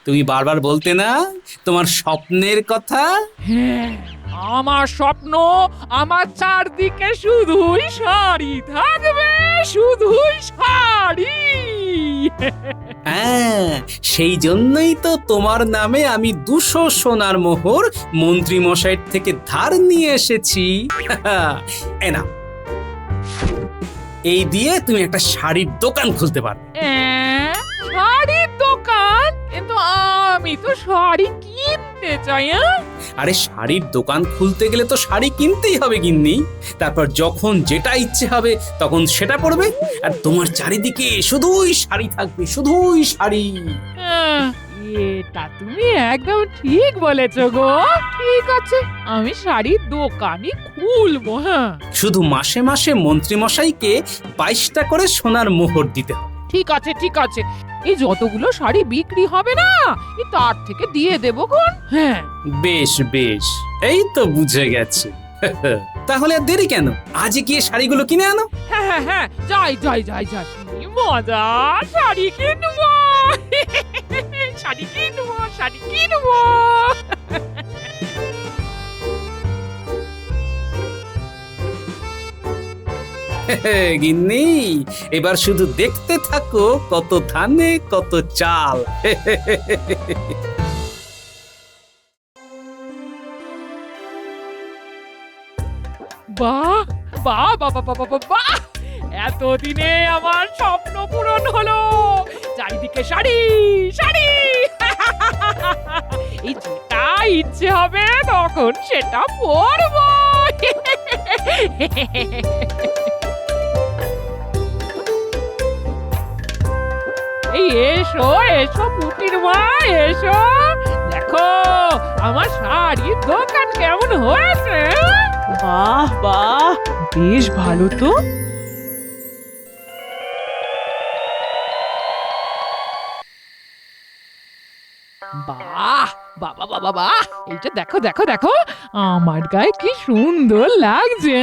তুমি বারবার বলতে না তোমার স্বপ্নের কথা। হ্যাঁ, আমার স্বপ্ন আমার চারদিকে শুধুই শাড়ি থাকবে, শুধুই শাড়ি। হ্যাঁ, সেই জন্যই তো তোমার নামে আমি 200 সোনার মোহর মন্ত্রী মশাইয়ের থেকে ধার নিয়ে এসেছি। এনা, এই দিয়ে তুমি একটা শাড়ির দোকান খুলতে পারো। শাড়ির দোকান? কিন্তু আমি তো শাড়ি কিনতে চাই। আরে শাড়ির দোকান খুলতে গেলে তো শাড়ি কিনতেই হবে গিন্নি, তারপর যখন যেটা ইচ্ছে হবে তখন সেটা পরবে, আর তোমার চারিদিকে শুধুই শাড়ি থাকবে, শুধুই শাড়ি। এটা তুমি একদম ঠিক বলেছো গো। ঠিক আছে, আমি শাড়ির দোকানই খুলবো। হ্যাঁ, শুধু মাসে মাসে মন্ত্রী মশাইকে 22টা করে সোনার মোহর দিতে হবে। ঠিক আছে ঠিক আছে, এই যতগুলো শাড়ি বিক্রি হবে না, তার থেকে দিয়ে দেবো কোন। হ্যাঁ, বেশ বেশ, এই তো বুঝে গেছে। তাহলে আর দেরি কেন, আজই গিয়ে শাড়িগুলো কিনে আনো। হ্যাঁ হ্যাঁ হ্যাঁ, যাই যাই যাই যাই, কি মজা! শাড়ি কিনবো, শাড়ি কিনবো, শাড়ি কিনবো। গিন্নি, এবার শুধু দেখতে থাকো কত ধানে কত চাল। বাহ বাহ বাহ বাহ বাহ বাহ বাহ, এতদিনে আমার স্বপ্ন পূরণ হলো। চারিদিকে শাড়ি শাড়ি। এই যেটা ইচ্ছে হবে তখন সেটা পরবো। এই এসো এসো পুটির মা, এসো দেখো আমার শাড়ির দোকান কেমন হয়েছে। বাহ বাহ, বেশ ভালো তো। বাহ বাবা বাবা বাহ, এইটা দেখো দেখো দেখো, আমার গায়ে কি সুন্দর লাগছে।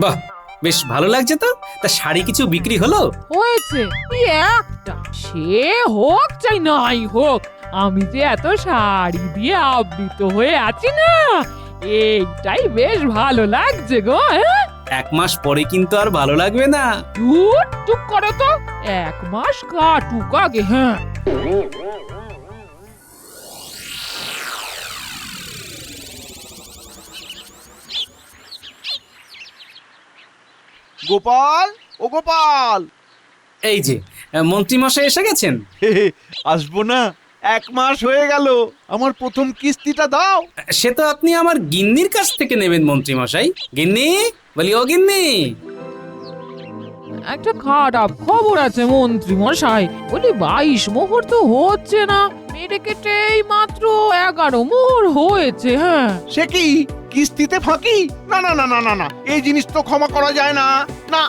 বাহ, বেশ ভালো লাগছে তো। তা শাড়ি কিছু বিক্রি হলো? হয়েছে একটা, সে হোক চাই নাই হোক, আমি যে এত শাড়ি দিয়ে আবৃত হয়ে আছি না, এইটাই বেশ ভালো লাগছে গো। 1 মাস পরে কিন্তু আর ভালো লাগবে না। চুপ করো তো, 1 মাস কাটুক আগে। হ্যাঁ, গোপাল, ও গোপাল। এই যে মন্ত্রীমশাই এসে গেছেন। আসবো না, 1 মাস হয়ে গেল, আমার প্রথম কিস্তিটা দাও। সে তো আপনি আমার গিন্নির কাছ থেকে নেবেন মন্ত্রীমশাই। গিন্নি, বলি ও গিন্নি। একটা খারাপ খবর আছে মন্ত্রী মশাই, বলি 22 মোহর তো হচ্ছে না, মেরে কেটে মাত্র 11 মোহর হয়েছে। হ্যাঁ, সে কি কিস্তিতে ফাঁকি? না না না না না না, এই জিনিস তো ক্ষমা করা যায় না। না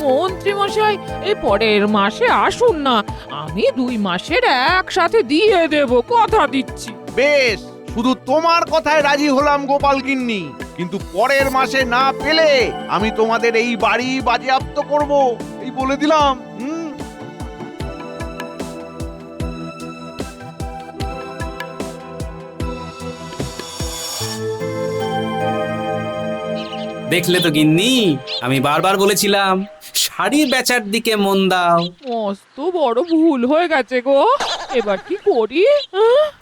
মন্ত্রী মশাই, এই পরের মাসে আসুন না, আমি 2 মাসের একসাথে দিয়ে দেব, কথা দিচ্ছি। বেশ, শুধু তোমার কথায় রাজি হলাম গোপাল গিন্নি, কিন্তু পরের মাসে না পেলে আমি তোমাদের এই বাড়ি বাজেয়াপ্ত করব, এই বলে দিলাম। দেখলে তো গিন্নি, আমি বারবার বলেছিলাম শাড়ি বেচার দিকে মন দাও। মস্ত বড় ভুল হয়ে গেছে গো, এবার কি করি?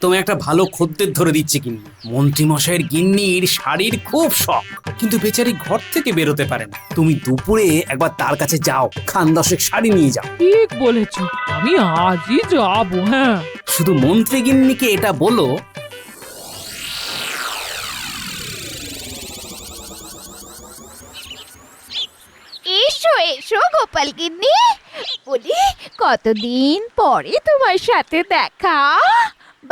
তুমি একটা ভালো খদ্দের ধরে দিচ্ছে গিন্নি। মন্ত্রী মশাইয়ের গিন্নির শাড়ির খুব শখ, কিন্তু বেচারি ঘর থেকে বেরোতে পারে না। তুমি দুপুরে একবার তার কাছে যাও, 10 শাড়ি নিয়ে যাও। ঠিক বলেছো, আমি আজই যাবো। হ্যাঁ, শুধু মন্ত্রী গিন্নিকে এটা বলো, এসো এসো গোপাল গিন্নি, বলি কতদিন পরে তোমার সাথে দেখা,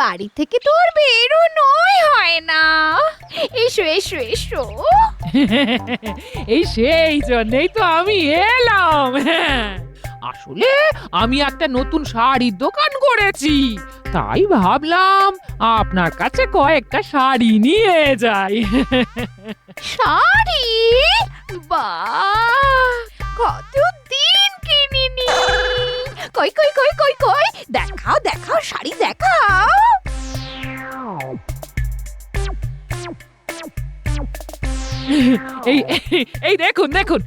বাড়ি থেকে তো আর বেরোনোই হয় না। এসো এসো এসো। এই সেই জন্যই তো আমি এলাম। হ্যাঁ, আসলে আমি একটা নতুন শাড়ির দোকান করেছি, তাই ভাবলাম আপনার কাছে কয়েকটা শাড়ি নিয়ে যাই। শাড়ি? বাহ, কতদিন কিনিনি। কই কই কই কই কই, দেখাও দেখাও, শাড়ি দেখাও। এই এই দেখুন দেখুন,